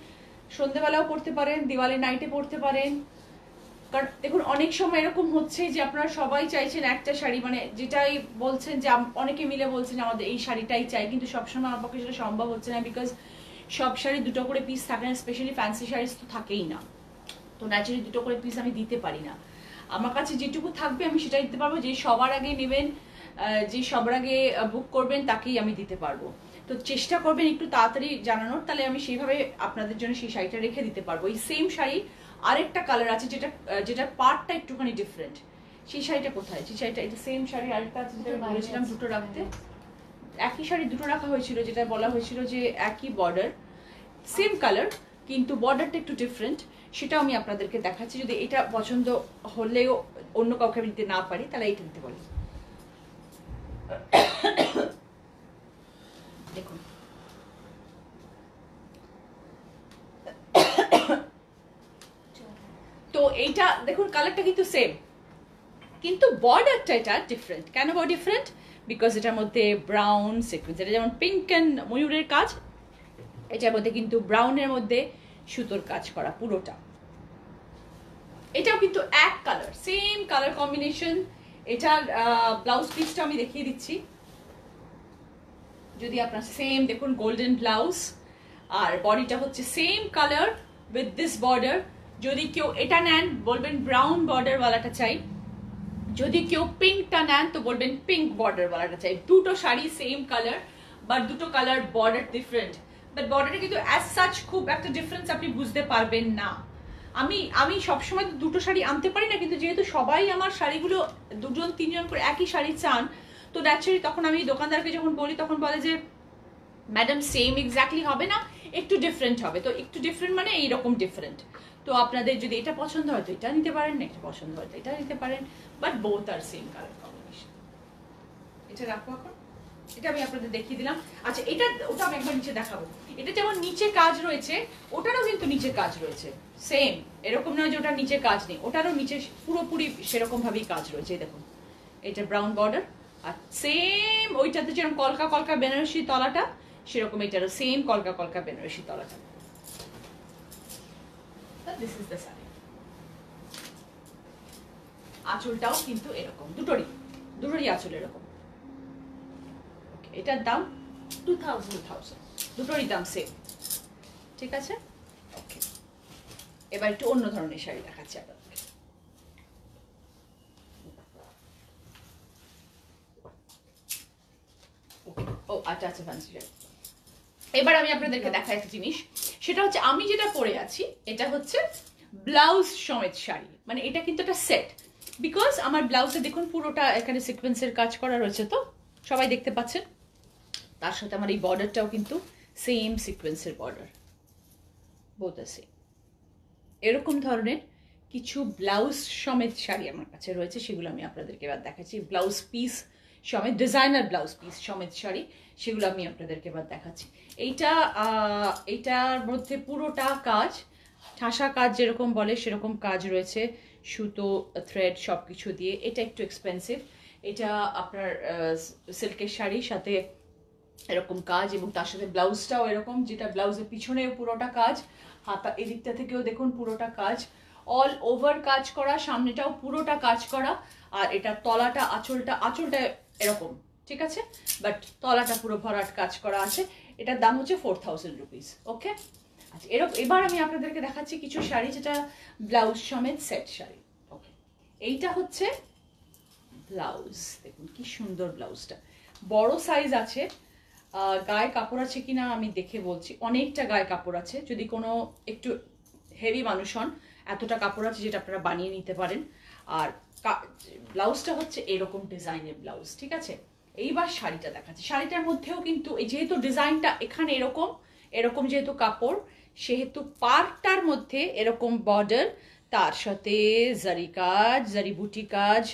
সন্ধ্যেবেলাও পরতে পারেন, দিওয়ালি নাইটে পরতে পারেন। কারণ দেখুন অনেক সময় এরকম হচ্ছে যে আপনারা সবাই চাইছেন একটা শাড়ি, মানে যেটাই বলছেন যে অনেকে মিলে বলছেন আমাদের এই শাড়িটাই চাই, কিন্তু সবসময় আমার পক্ষে সেটা সম্ভব হচ্ছে না, বিকজ সব শাড়ি দুটো করে পিস থাকে না, স্পেশালি ফ্যান্সি শাড়িস তো থাকেই না, তো ন্যাচারালি দুটো করে পিস আমি দিতে পারি না। আমার কাছে যেটুকু থাকবে আমি সেটাই দিতে পারবো, যে সবার আগে নেবেন, যে সবার আগে বুক করবেন তাকেই আমি দিতে পারবো। তো চেষ্টা করবেন একটু তাড়াতাড়ি জানানোর, তাহলে আমি সেইভাবে আপনাদের জন্য সেই শাড়িটা রেখে দিতে পারবো। এই সেম শাড়ি আরেকটা কালার আছে যেটা পার্টটা একটুখানি ডিফারেন্ট, সেই শাড়িটা কোথায়? সেই শাড়িটা, এটা সেম শাড়ি আরেকটা আছে যেটা বলেছিলাম দুটো রাখতে, একই শাড়ি দুটো রাখা হয়েছিল, যেটা বলা হয়েছিল যে একই বর্ডার সেম কালার কিন্তু বর্ডারটা একটু ডিফারেন্ট, সেটাও আমি আপনাদেরকে দেখাচ্ছি। যদি এটা পছন্দ হলেও অন্য কাউকে আমি দিতে না পারি তাহলে এইটা দিতে পারি। দেখুন তো এইটা দেখুন কালারটা কিন্তু সেম, কিন্তু বর্ডারটা এটা ডিফারেন্ট। কেন ডিফারেন্ট? বিকজ এটার মধ্যে ব্রাউন সিকোয়েন্স, এটা যেমন পিঙ্ক অ্যান্ড ময়ূরের কাজ, এটার মধ্যে কিন্তু ব্রাউনের মধ্যে সুতোর কাজ করা পুরোটা। এটাও কিন্তু এক কালার, সেম কালার কম্বিনেশন। এটার ব্লাউজ পিসটা আমি দেখিয়ে দিচ্ছি, যদি আপনার সেম দেখুন গোল্ডেন ব্লাউজ, আর বডিটা হচ্ছে same colour with this border. যদি কেউ এটা নেন বলবেন ব্রাউন বর্ডার ওয়ালাটা চাই, যদি কেউ পিঙ্কটা নেন তো বলবেন পিঙ্ক বর্ডার ওয়ালাটা চাই। দুটো শাড়ি সেম কালার, বাট দুটো কালার বর্ডার ডিফারেন্ট, বাট বর্ডারটা কিন্তু অ্যাজ সাচ খুব একটা ডিফারেন্স আপনি বুঝতে পারবেন না। আমি সবসময় দুটো শাড়ি আনতে পারি না, কিন্তু যেহেতু সবাই আমার শাড়িগুলো দুজন তিনজন করে একই শাড়ি চান, তো ন্যাচারালি তখন আমি দোকানদারকে যখন বলি তখন বলে যে ম্যাডাম সেম এক্স্যাক্টলি হবে না, একটু ডিফারেন্ট হবে। তো একটু ডিফারেন্ট মানে এইরকম ডিফারেন্ট। তো আপনাদের যদি এটা পছন্দ হয় তো এটা নিতে পারেন, এটা পছন্দ হয় তো এটা নিতে পারেন, but both are same colour combination. এটা রাখবো এখন, এটা আমি আপনাদের দেখিয়ে দিলাম। আচ্ছা এটা ওটা আমি একবার নিচে দেখাবো। এটা যেমন নিচে কাজ রয়েছে, ওটারও কিন্তু নিচে কাজ রয়েছে সেম, এরকম নয় যে ওটার নিচে কাজ নেই, ওটারও নিচে পুরোপুরি সেরকম ভাবেই কাজ রয়েছে। দেখুন এটা ব্রাউন বর্ডার, আর সেম ওইটাতে যেরকম কলকা কলকা বেনারসি তলাটা, সেরকম এটারও সেম কলকা কলকা বেনারসি তলাটা। This is the sari. আঁচলটাও কিন্তু এরকম, দুটোরই আঁচল এরকম। এটার দাম 2000, দুটোরই দাম সেম, ঠিক আছে? ওকে, এবার একটু অন্য ধরনের শাড়ি দেখাচ্ছি আপনাদের। ও আচ্ছা আচ্ছা, ফ্যান্সি শাড়ি। এবার আমি আপনাদেরকে দেখাই একটা জিনিস, সেটা হচ্ছে আমি যেটা পরে আছি এটা হচ্ছে ব্লাউজ সমেত শাড়ি, মানে এটা কিন্তু একটা সেট। বিকজ আমার ব্লাউজে দেখুন পুরোটা এখানে সিকোয়েন্সের কাজ করা রয়েছে, তো সবাই দেখতে পাচ্ছেন। তার সাথে আমার এই বর্ডারটাও কিন্তু সেম সিকোয়েন্সের বর্ডার, বোথ আছে। এরকম ধরনের কিছু ব্লাউজ সমেত শাড়ি আমার কাছে রয়েছে, সেগুলো আমি আপনাদেরকে এবার দেখাচ্ছি। ব্লাউজ পিস সমেত, ডিজাইনার ব্লাউজ পিস সমেত শাড়ি, সেগুলো আমি আপনাদেরকে এবার দেখাচ্ছি। এইটার মধ্যে পুরোটা কাজ, ঠাসা কাজ যেরকম বলে সেরকম কাজ রয়েছে, সুতো থ্রেড সব কিছু দিয়ে। এটা একটু এক্সপেন্সিভ, এটা আপনার সিল্কের শাড়ির সাথে এরকম কাজ, এবং তার সাথে ব্লাউজটাও এরকম, যেটা ব্লাউজের পিছনেও পুরোটা কাজ, হাতা এদিকটা থেকেও দেখুন পুরোটা কাজ, অল ওভার কাজ করা, সামনেটাও পুরোটা কাজ করা, আর এটা তলাটা আঁচলটা এরকম, ঠিক আছে, বাট তলাটা পুরো ভরাট কাজ করা আছে। এটার দাম হচ্ছে 4000 রুপিস। ওকে, আচ্ছা এবার আমি আপনাদেরকে দেখাচ্ছি কিছু শাড়ি যেটা ব্লাউজ সমেত সেট শাড়ি। এইটা হচ্ছে ব্লাউজ, দেখুন কি সুন্দর ব্লাউজটা, বড় সাইজ আছে। গায়ে কাপড় আছে কিনা আমি দেখে বলছি, অনেকটা গায়ে কাপড় আছে। যদি কোনো একটু হেভি মানুষ হন, এতটা কাপড় আছে যেটা আপনারা বানিয়ে নিতে পারেন। আর ব্লাউজটা হচ্ছে এরকম ডিজাইনের ব্লাউজ, ঠিক আছে। এইবার শাড়িটা দেখাচ্ছি। শাড়িটার মধ্যেও কিন্তু এই যেহেতু ডিজাইনটা এখানে এরকম এরকম যেহেতু কাপড়, সেহেতু পার্টটার মধ্যে এরকম বর্ডার, তার সাথে জারি কাজ, জারি বুটি কাজ,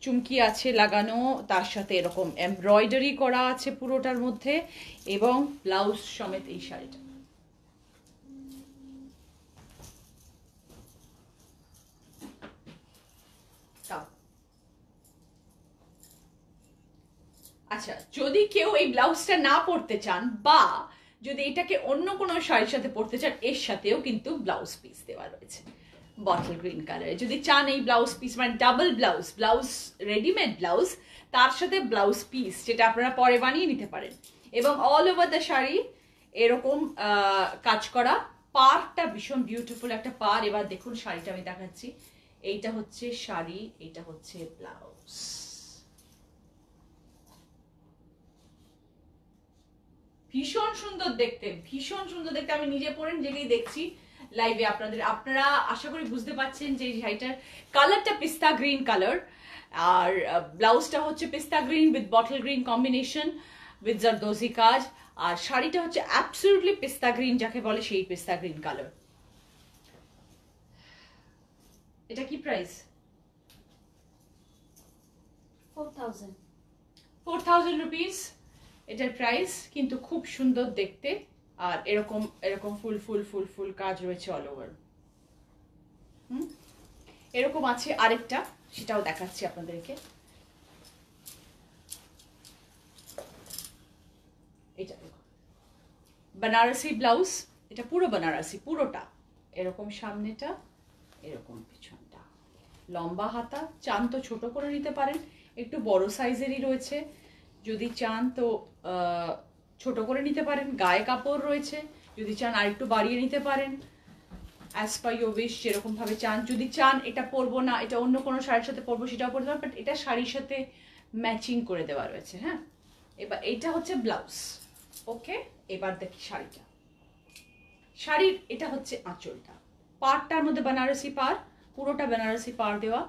চুমকি আছে লাগানো, তার সাথে এরকম এমব্রয়ডারি করা আছে পুরোটার মধ্যে, এবং ব্লাউজ সমেত এই শাড়িটা। আচ্ছা, যদি কেউ এই ব্লাউজটা না পরতে চান, বা যদি এটাকে অন্য কোনো শাড়ির সাথে পরতে চান, এর সাথেও কিন্তু ব্লাউজ পিস দেওয়া রয়েছে বটল গ্রিন কালারে। যদি চান এই ব্লাউজ পিস, মানে double blouse, blouse readymade blouse, তার সাথে ব্লাউজ পিস, যেটা আপনারা পরে বানিয়ে নিতে পারেন। এবং অল ওভার দ্য শাড়ি এরকম কাজ করা, পাড়টা ভীষণ বিউটিফুল একটা পাড়। এবার দেখুন শাড়িটা আমি দেখাচ্ছি। এইটা হচ্ছে শাড়ি, এটা হচ্ছে ব্লাউজ। ভীষণ সুন্দর দেখতে, ভীষণ সুন্দর দেখতে। আমি নিজে পরে নিজেকেই দেখছি লাইভে আপনারা আশা করি বুঝতে পারছেন যে শাড়িটার কালারটা পিস্তা গ্রিন কালার, আর ব্লাউজটা হচ্ছে পিস্তা green with bottle green combination with zardozi কাজ, আর শাড়িটা হচ্ছে অ্যাবসলিউটলি পিস্তা গ্রিন যাকে বলে, সেই পিস্তা গ্রিন কালার। এটা কি প্রাইস? 4,000 রুপিস এটার প্রাইস। কিন্তু খুব সুন্দর দেখতে, আর এরকম এরকম ফুল ফুল ফুল ফুল কাজ রয়েছে অল ওভার। এরকম আছে আরেকটা, সেটাও দেখাচ্ছি আপনাদেরকে। এটা দেখুন, বেনারসি ব্লাউজ, এটা পুরো বেনারসি, পুরোটা এরকম, সামনেটা এরকম, পিছনটা লম্বা হাতা। চান তো ছোট করে নিতে পারেন, একটু বড় সাইজেরই রয়েছে। যদি চান তো ছোট করে নিতে পারেন। গায়ে কাপড় রয়েছে, যদি চান আরেকটু বাড়িয়ে নিতে পারেন, অ্যাজ পার ইউর উইশ, যেরকম ভাবে চান। যদি চান এটা পরবো না, এটা অন্য কোনো শাড়ির সাথে পরবো, সেটাও পরতে পারেন, বাট এটা শাড়ির সাথে ম্যাচিং করে দেওয়া রয়েছে। হ্যাঁ, এবার এইটা হচ্ছে ব্লাউজ। ওকে, এবার দেখি শাড়িটা। শাড়ির এটা হচ্ছে আঁচলটা, পাড়টার মধ্যে বেনারসি পাড়, পুরোটা বেনারসি পাড় দেওয়া।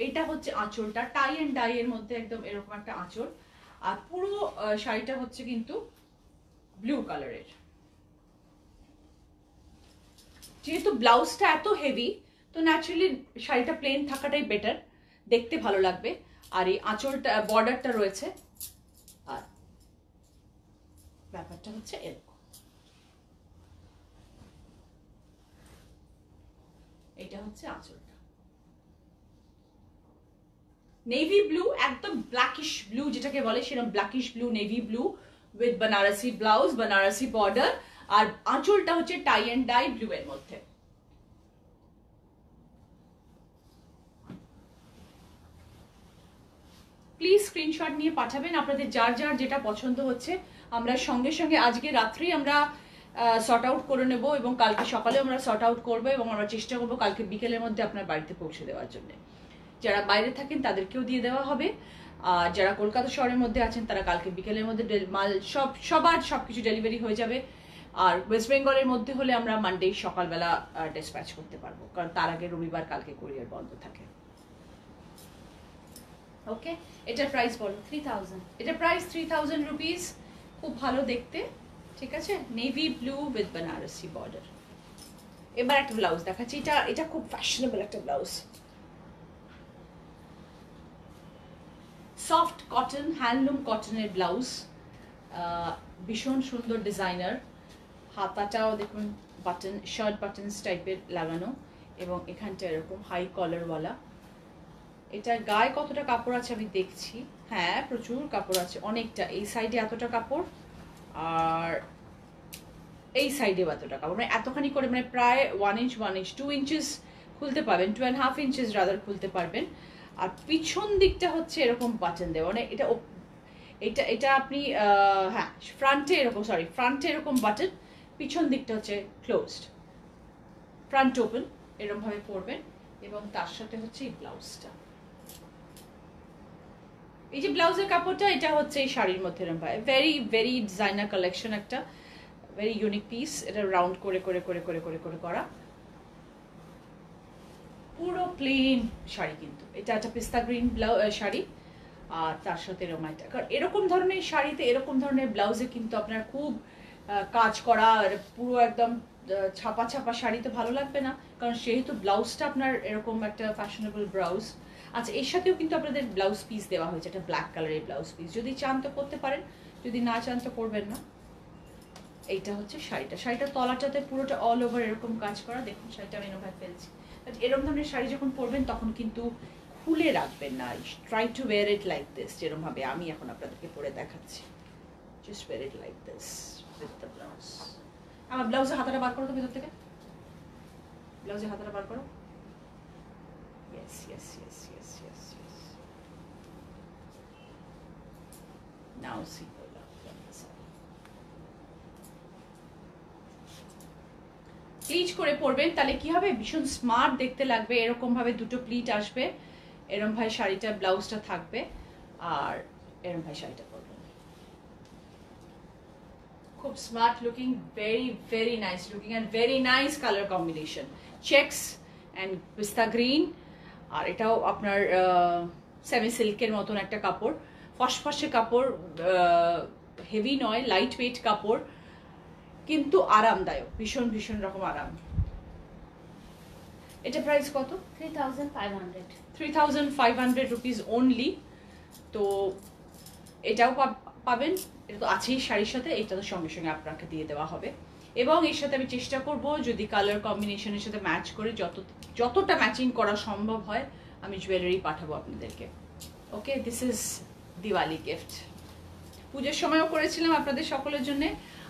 এটা হচ্ছে আঁচলটা, টাই অ্যান্ড ডাই এর মধ্যে একদম এরকম একটা আঁচল। আর পুরো শাড়িটা হচ্ছে কিন্তু ব্লু কালারের। যেহেতু ব্লাউজটা এত হেভি, তো ন্যাচারালি শাড়িটা প্লেন থাকাটাই বেটার, দেখতে ভালো লাগবে। আর এই আঁচলটা, বর্ডারটা রয়েছে, আর ব্যাপারটা হচ্ছে এরকম। এটা হচ্ছে আঁচলটা, নেভি ব্লু, একদম ব্ল্যাকিশ ব্লু যেটাকে বলে, সেরকম blackish blue, navy blue with Banarasi blouse, Banarasi border, আর আঁচলটা হচ্ছে টাই অ্যান্ড ডাই ব্লু এর মধ্যে। প্লিজ স্ক্রিনশট নিয়ে পাঠাবেন আপনাদের যার যার যেটা পছন্দ হচ্ছে। আমরা সঙ্গে সঙ্গে আজকে রাত্রেই আমরা সর্ট আউট করে নেব, এবং কালকে সকালে আমরা সর্ট আউট করবো, এবং আমরা চেষ্টা করবো কালকে বিকেলের মধ্যে আপনার বাড়িতে পৌঁছে দেওয়ার জন্য। যারা বাইরে থাকেন তাদেরকেও দিয়ে দেওয়া হবে, আর যারা কলকাতা শহরের মধ্যে আছেন তারা কালকে বিকেলের মধ্যে মাল সবার সবকিছু ডেলিভারি হয়ে যাবে। আর ওয়েস্ট বেঙ্গলের মধ্যে হলে আমরা মানডে সকালবেলা ডিসপ্যাচ করতে পারবো, কারণ তার আগে রবিবার কালকে কুরিয়ার বন্ধ থাকে। ওকে, এটার প্রাইস বলো। 3,000। এটা প্রাইস 3,000 রুপিস। খুব ভালো দেখতে, ঠিক আছে, navy blue with Banarasi border. এবার একটা ব্লাউজ দেখাচ্ছি, এটা খুব ফ্যাশনেবল একটা ব্লাউজ। সফট কটন, হ্যান্ডলুম কটনের ব্লাউজ, ভীষণ সুন্দর ডিজাইনার। হাতাটাও দেখুন বাটন, শার্ট বাটনস টাইপের লাগানো, এবং এখানটা এরকম হাই কলারওয়ালা। এটার গায়ে কতটা কাপড় আছে আমি দেখছি। হ্যাঁ, প্রচুর কাপড় আছে, অনেকটা। এই সাইডে এতটা কাপড়, আর এই সাইডেও এতটা কাপড়, মানে এতখানি করে, মানে প্রায় 1 ইঞ্চ 2 ইঞ্চেস খুলতে পারবেন, 2.5 ইঞ্চেস রাদার খুলতে পারবেন। আর পিছন দিকটা হচ্ছে এরকম বাটন দেওয়া, মানে এটা এটা এটা আপনি হ্যাঁ, ফ্রন্টে এরকম, সরি, ফ্রন্টে এরকম বাটন, পিছন দিকটা হচ্ছে ক্লোজড, ফ্রন্ট ওপেন, এরকম ভাবে পরবেন। এবং তার সাথে হচ্ছে এই ব্লাউজটা। এই যে ব্লাউজের কাপড়টা, এটা হচ্ছে এই শাড়ির মধ্যে এরকম পায়, ভেরি ভেরি ডিজাইনার কালেকশন, একটা ভেরি ইউনিক পিস। এটা রাউন্ড করে করে করে করে করে করে করা, পুরো প্লেন শাড়ি। কিন্তু এটা একটা পিস্তা গ্রিন শাড়ি, আর তার সাথে এরকম একটা, কারণ এরকম ধরনের শাড়িতে এরকম ধরনের ব্লাউজে কিন্তু আপনার খুব কাজ করা, পুরো একদম ছাপা ছাপা শাড়ি তো ভালো লাগবে না, কারণ সেহেতু ব্লাউজটা আপনার এরকম একটা ফ্যাশনেবল ব্লাউজ। আচ্ছা, এর সাথেও কিন্তু আপনাদের ব্লাউজ পিস দেওয়া হয়েছে, একটা ব্ল্যাক কালারের ব্লাউজ পিস। যদি চান তো করতে পারেন, যদি না চান তো করবেন না। এইটা হচ্ছে শাড়িটা, শাড়িটার তলাটাতে পুরোটা অল ওভার এরকম কাজ করা। দেখুন শাড়িটা আমি এরকম ফেলছি। এরকম ধরনের শাড়ি যখন পরবেন তখন কিন্তু খুলে রাখবেন না, try to wear it like this, যেরকম ভাবে আমি এখন আপনাদেরকে পরে দেখাচ্ছি। Just wear it like this with the blouse. আমার ব্লাউজের হাতাটা বার করো তো ভেতর থেকে, ব্লাউজের হাতাটা বার করো। Yes yes yes yes yes yes. Now C the blouse. Please করে পরবেন, তাহলে কি হবে, ভীষণ স্মার্ট দেখতে লাগবে। এরকম ভাবে দুটো প্লিট আসবে, এরকম ভাবে শাড়িটা ব্লাউজটা থাকবে, আর এরকম ভাবে শাড়িটা পরবেন। খুব smart looking, very very nice looking and very nice colour combination, checks and পিস্তা গ্রিন। আর এটাও আপনার সেমি সিল্কের মতন একটা কাপড়, ফসফসে কাপড়, হেভি নয়, লাইট ওয়েট কাপড়, কিন্তু আরামদায়ক, ভীষণ ভীষণ রকম আরাম। এটা প্রাইস কত? 3500। 3500 রুপিস অনলি। তো এটাও পাবেন, এটা তো আছেই শাড়ির সাথে, এটা তো সঙ্গে সঙ্গে আপনাকে দিয়ে দেওয়া হবে। এবং এর সাথে আমি চেষ্টা করব যদি কালার কম্বিনেশনের সাথে ম্যাচ করে যতটা ম্যাচিং করা সম্ভব হয় আমি জুয়েলারি পাঠাবো আপনাদেরকে। ওকে, দিস ইজ দিওয়ালি গিফট। পুজোর সময়ও করেছিলাম আপনাদের সকলের জন্য,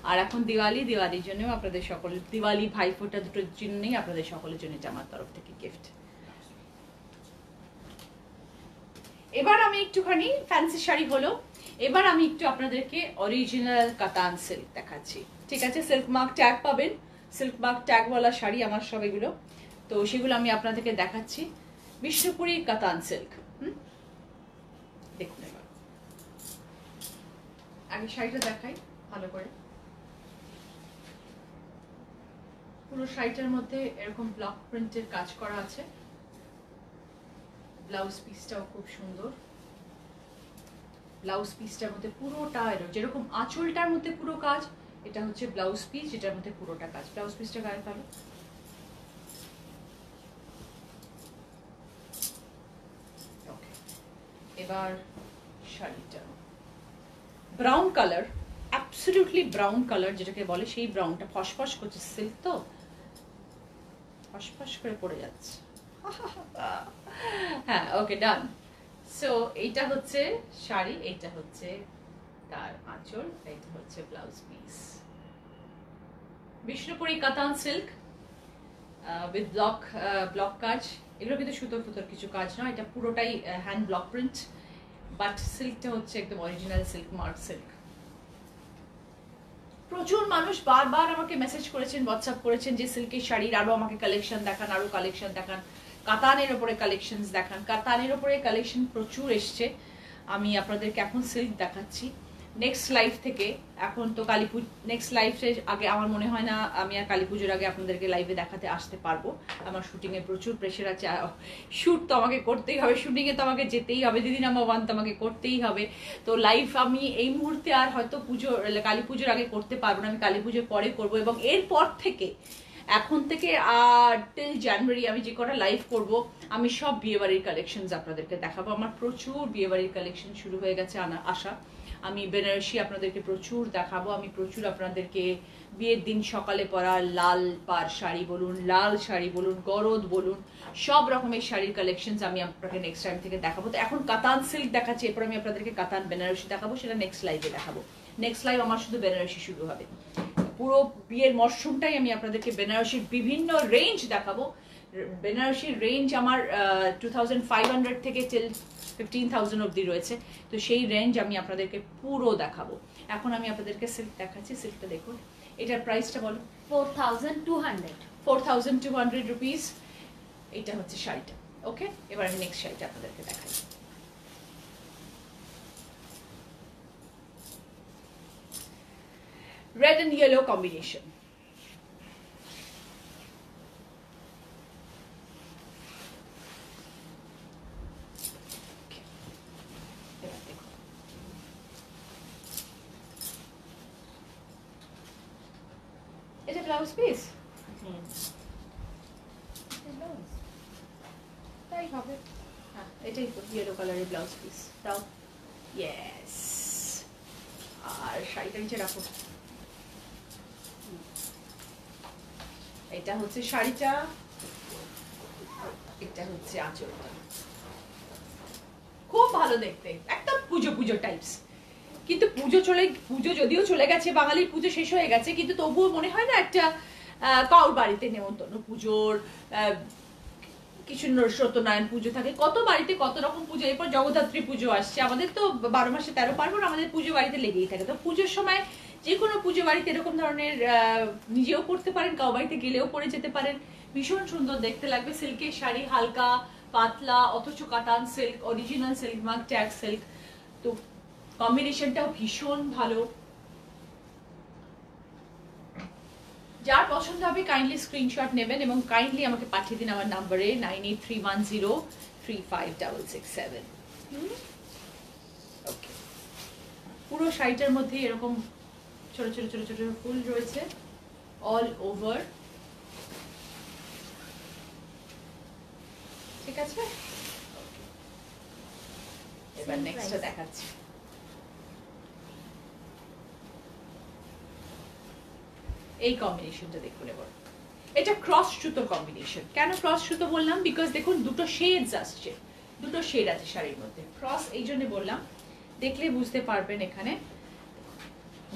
আর এখন দিওয়ালির জন্যও আপনাদের সকলের, দিওয়ালি ভাইফোঁটা দুটোর জন্যই আপনাদের সকলের জন্য এটা আমার তরফ থেকে গিফট। এবার আমি একটুখানি ফ্যান্সি শাড়ি হলো, এবার আমি একটু আপনাদেরকে অরিজিনাল কাতান সিল্ক দেখাচ্ছি। ঠিক আছে, সিল্ক মার্ক ট্যাগ পাবেন, সিল্ক মার্ক ট্যাগওয়ালা শাড়ি আমার সব এগুলো, তো সেগুলো আমি আপনাদেরকে দেখাচ্ছি। বিষ্ণুপুরি কাতান সিল্ক। দেখুন এবার আগে শাড়িটা দেখাই ভালো করে। পুরো শাড়িটার মধ্যে এরকম ব্লক প্রিন্টের কাজ করা আছে, ব্লাউজ পিসটাও খুব সুন্দর। ব্লাউজ পিসটার মধ্যে পুরোটা যেরকম আঁচলটার মধ্যে পুরো কাজ, এটা হচ্ছে ব্লাউজ পিস যেটার মধ্যে পুরোটা কাজ। ব্লাউজ পিসটা গায়ে ফেলো। ওকে, এবার শাড়িটা brown colour, absolutely brown colour যেটাকে বলে, সেই ব্রাউনটা ফসফস করছে, সিল্ক তো ফসফস করে পড়ে যাচ্ছে। হ্যাঁ, ওকে, ডান। সো এইটা হচ্ছে শাড়ি, এইটা হচ্ছে তার আঁচল, এইটা হচ্ছে ব্লাউজ পিস। বিষ্ণুপুরি কাতান সিল্ক উইথ ব্লক কাজ। এগুলো কিন্তু সুতোর ফুতোর কিছু কাজ নয়, এটা পুরোটাই হ্যান্ড ব্লক প্রিন্ট, বাট সিল্কটা হচ্ছে একদম অরিজিনাল সিল্ক মার্ক সিল্ক। প্রচুর মানুষ বারবার আমাকে মেসেজ করেছেন, হোয়াটসঅ্যাপ করেছেন যে সিল্কের শাড়ির আরো আমাকে কালেকশন দেখান, আরো কালেকশন দেখান, কাতানের ওপরে কালেকশন দেখান। কাতানের ওপরে কালেকশন প্রচুর এসছে, আমি আপনাদেরকে এখন সিল্ক দেখাচ্ছি। নেক্সট লাইভ থেকে, এখন তো নেক্সট লাইভের আগে আমার মনে হয় না আমি আর কালী পুজোর আগে আপনাদেরকে লাইভে দেখাতে আসতে পারবো, আমার শুটিংয়ে প্রচুর প্রেশার আছে। শ্যুট তো আমাকে করতেই হবে, শুটিংয়ে তো আমাকে যেতেই হবে, দিদি নাম্বার 1 তো আমাকে করতেই হবে। তো লাইভ আমি এই মুহূর্তে আর হয়তো কালী পুজোর আগে করতে পারবো না, আমি কালী পুজোর পরে করবো। এবং এরপর থেকে, এখন থেকে টিল জানুয়ারি আমি যে কটা লাইভ করব, আমি সব বিয়েবাড়ির কালেকশনস আপনাদেরকে দেখাবো। আমার প্রচুর বিয়েবাড়ির কালেকশন শুরু হয়ে গেছে আসা। আমি বেনারসি আপনাদেরকে প্রচুর দেখাবো, আমি প্রচুর আপনাদেরকে বিয়ের দিন সকালে পরা লাল পাড় শাড়ি বলুন, লাল শাড়ি বলুন, গরদ বলুন, সব রকমের শাড়ির কালেকশনস আমি আপনাকে নেক্সট টাইম থেকে দেখাবো। তো এখন কাতান সিল্ক দেখাচ্ছি, এরপর আমি আপনাদেরকে কাতান বেনারসি দেখাবো, সেটা নেক্সট লাইভে দেখাবো। নেক্সট লাইভ আমার শুধু বেনারসি শুরু হবে, পুরো বিয়ের মরশুমটাই আমি আপনাদেরকে বেনারসির বিভিন্ন রেঞ্জ দেখাবো। বেনারসির রেঞ্জ আমার 2500 থেকে টিল 15,000 অবধি রয়েছে, তো সেই রেঞ্জ আমি আপনাদেরকে পুরো দেখাবো। এখন আমি আপনাদেরকে সিল্ক দেখাচ্ছি, সিল্কটা দেখুন। এটার প্রাইসটা বলো। 4200। 4200 রুপিস। এটা হচ্ছে শাড়িটা। ওকে, এবার আমি নেক্সট শাড়িটা আপনাদেরকে দেখাই। Red and yellow combination. এটা ব্লাউজ পিস, তাই হবে। হ্যাঁ, এটাই তো ইয়েলো কালারের ব্লাউজ পিস। দাও, ইয়েস। আর শাড়িটা নিচে রাখো। এটা হচ্ছে শাড়িটা, এটা হচ্ছে আঁচলটা। খুব ভালো দেখতে, একদম পুজো পুজো টাইপস। কিন্তু পুজো যদিও চলে গেছে, বাঙালির পুজো শেষ হয়ে গেছে, কিন্তু তবুও মনে হয় না একটা কাউর বাড়িতে নেমন্তন্ন, পুজোর কিছু সত্যনারায়ণ পুজো থাকে, কত বাড়িতে কত রকম পুজো। এরপর জগদ্ধাত্রী পুজো আসছে, আমাদের তো 12 মাসে 13 পার্বণ, আমাদের পুজো বাড়িতে লেগেই থাকে। তো পুজোর সময় যে কোনো পুজো বাড়িতে এরকম ধরনের নিজেও পরতে পারেন, কাউ বাড়িতে গেলেও পরে যেতে পারেন। ভীষণ সুন্দর দেখতে লাগবে। সিল্কের শাড়ি, হালকা পাতলা, অথচ কাতান silk, original silk mark tag silk. তো কম্বিনেশনটাও ভীষণ ভালো। যার পছন্দ হবে কাইন্ডলি স্ক্রিনশট নেবেন এবং কাইন্ডলি আমাকে পাঠিয়ে দিন আমার নাম্বারে 9831035667। ওকে, পুরো শাড়িটার মধ্যে এরকম ছোট ছোট ছোট ছোট ফুল রয়েছে অল ওভার। ঠিক আছে, এবার নেক্সটটা দেখাচ্ছি। এই কম্বিনেশনটা দেখুন এবার। এটা ক্রস সুতোর কম্বিনেশন। কেন ক্রস সুতো বললাম? বিকজ দেখুন দুটো শেডস আসছে, দুটো শেড আছে শাড়ির মধ্যে। ক্রস এই জন্য বললাম, দেখলে বুঝতে পারবেন। এখানে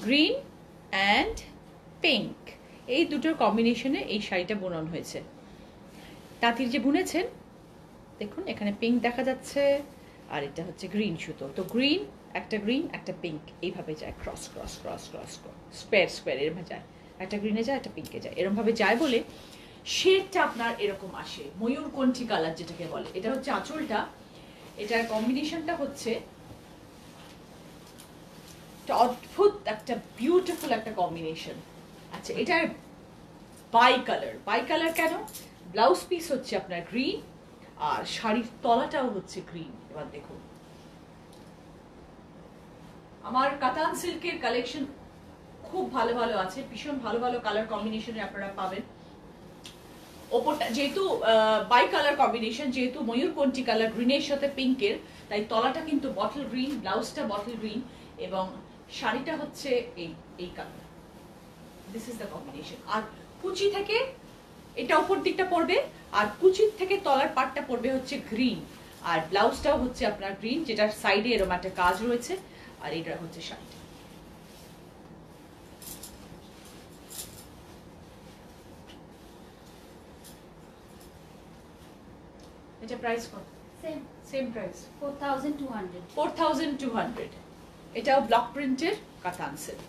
গ্রিন অ্যান্ড পিঙ্ক, এই দুটোর কম্বিনেশনে এই শাড়িটা বুনন হয়েছে। তাঁতির যে বুনেছেন দেখুন, এখানে পিঙ্ক দেখা যাচ্ছে, আর এটা হচ্ছে গ্রিন সুতো। তো গ্রিন একটা পিঙ্ক, এইভাবে যায় cross cross cross cross square square, এরকম যায়। একটা গ্রিনে যায়, একটা পিঙ্কে যায়, এরকম ভাবে যায় বলে শেডটা আপনার এরকম আসে, ময়ূরকণ্ঠী কালার যেটাকে বলে। এটা হচ্ছে আঁচলটা, এটার কম্বিনেশনটা হচ্ছে অদ্ভুত একটা বিউটিফুল একটা কম্বিনেশন। আচ্ছা, এটার বাই কালার কেন? ব্লাউজ পিস হচ্ছে আপনার গ্রিন, আর শাড়ির তলাটাও হচ্ছে গ্রিন। এবার দেখুন, আমার কাতান সিল্কের কালেকশন খুব ভালো ভালো আছে, ভীষণ ভালো ভালো কালার কম্বিনেশনে আপনারা পাবেন। ওপরটা যেহেতু বাই কালার কম্বিনেশন, যেহেতু ময়ূরকণ্ঠী কালার গ্রিনের সাথে পিঙ্কের, তাই তলাটা কিন্তু বটল গ্রিন, ব্লাউজটা বটল গ্রিন, এবং শাড়িটা হচ্ছে এই colour. This is the combination. আর কুচি থেকে এটা উপর দিকটা পড়বে, আর কুচির থেকে তলার পাটটা পড়বে হচ্ছে গ্রিন, আর ব্লাউজটাও হচ্ছে আপনার গ্রিন, যেটার সাইডে এরকম একটা কাজ রয়েছে, আর এটা হচ্ছে শাড়িটা। এটা প্রাইস কত? Same price, 4200। এটাও ব্লক প্রিন্টের কাতান সিল্ক।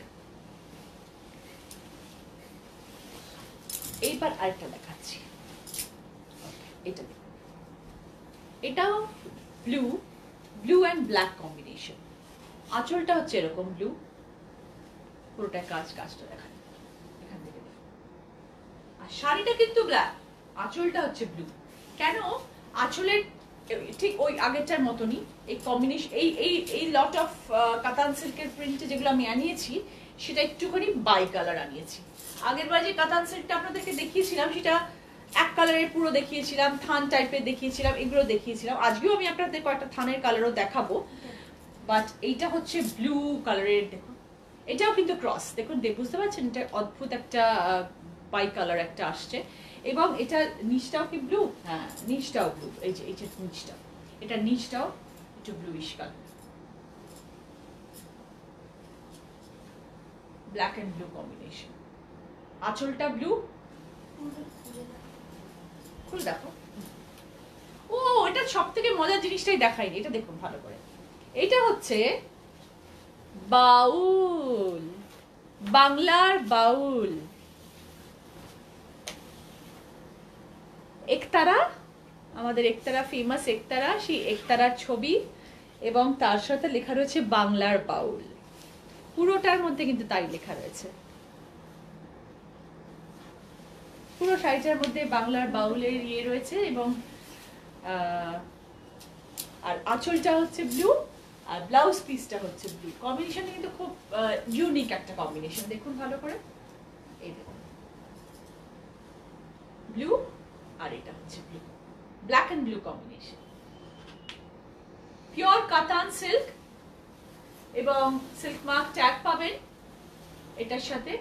এইবার আরেকটা দেখাচ্ছি, এটা দেখুন। এটাও ব্লু অ্যান্ড ব্ল্যাক কম্বিনেশন। আঁচলটা হচ্ছে এরকম ব্লু, পুরোটা কাজটা দেখান এখান থেকে। আর শাড়িটা কিন্তু ব্ল্যাক, আঁচলটা হচ্ছে ব্লু। কেন? আঁচলের ঠিক ওই আগেরটার মতনই এই কম্বিনেশন, এই লট অফ কাতান সিল্কের প্রিন্টে যেগুলো আমি আনিয়েছি, সেটা একটুখানি বাই কালার আনিয়েছি। আগের বার যে কাতান সিল্কটা আপনাদেরকে দেখিয়েছিলাম, সেটা এক কালারের পুরো দেখিয়েছিলাম, থান টাইপের দেখিয়েছিলাম, এগুলো দেখিয়েছিলাম। আজকেও আমি আপনাদের কয়েকটা থানের কালারও দেখাবো, বাট এইটা হচ্ছে ব্লু কালারের। দেখুন, এটাও কিন্তু ক্রস, দেখুন বুঝতে পারছেন, এটা অদ্ভুত একটা বাই কালার একটা আসছে। এবং এটা নিচটাও কি ব্লু? হ্যাঁ, নিচটাও ব্লু। এই যে নিচটা, এটা নিচটাও একটু bluish colour, black and blue combination. আঁচলটা ব্লু, খুলে দেখো। ও, এটা সব থেকে মজার জিনিসটাই দেখাইনি, এটা দেখুন ভালো করে। এটা হচ্ছে বাউল, বাংলার বাউল, একতারা আমাদের একতারা ফেমাস একতারা, সেই একতারার ছবি এবং তার সাথে লেখা রয়েছে বাংলার বাউল। পুরোটার মধ্যে কিন্তু তাই লেখা রয়েছে, পুরো শাড়িটার মধ্যে বাংলার বাউলের ইয়ে রয়েছে। এবং আর আঁচলটা হচ্ছে ব্লু আর ব্লাউজ পিসটা হচ্ছে ব্লু। কম্বিনেশন কিন্তু খুব ইউনিক একটা কম্বিনেশন, দেখুন ভালো করে, এই দেখুন ব্লু আর এটা হচ্ছে blue, black and blue combination. Pure katan silk এবং সিল্ক মার্ক ট্যাগ পাবেন এটার সাথে।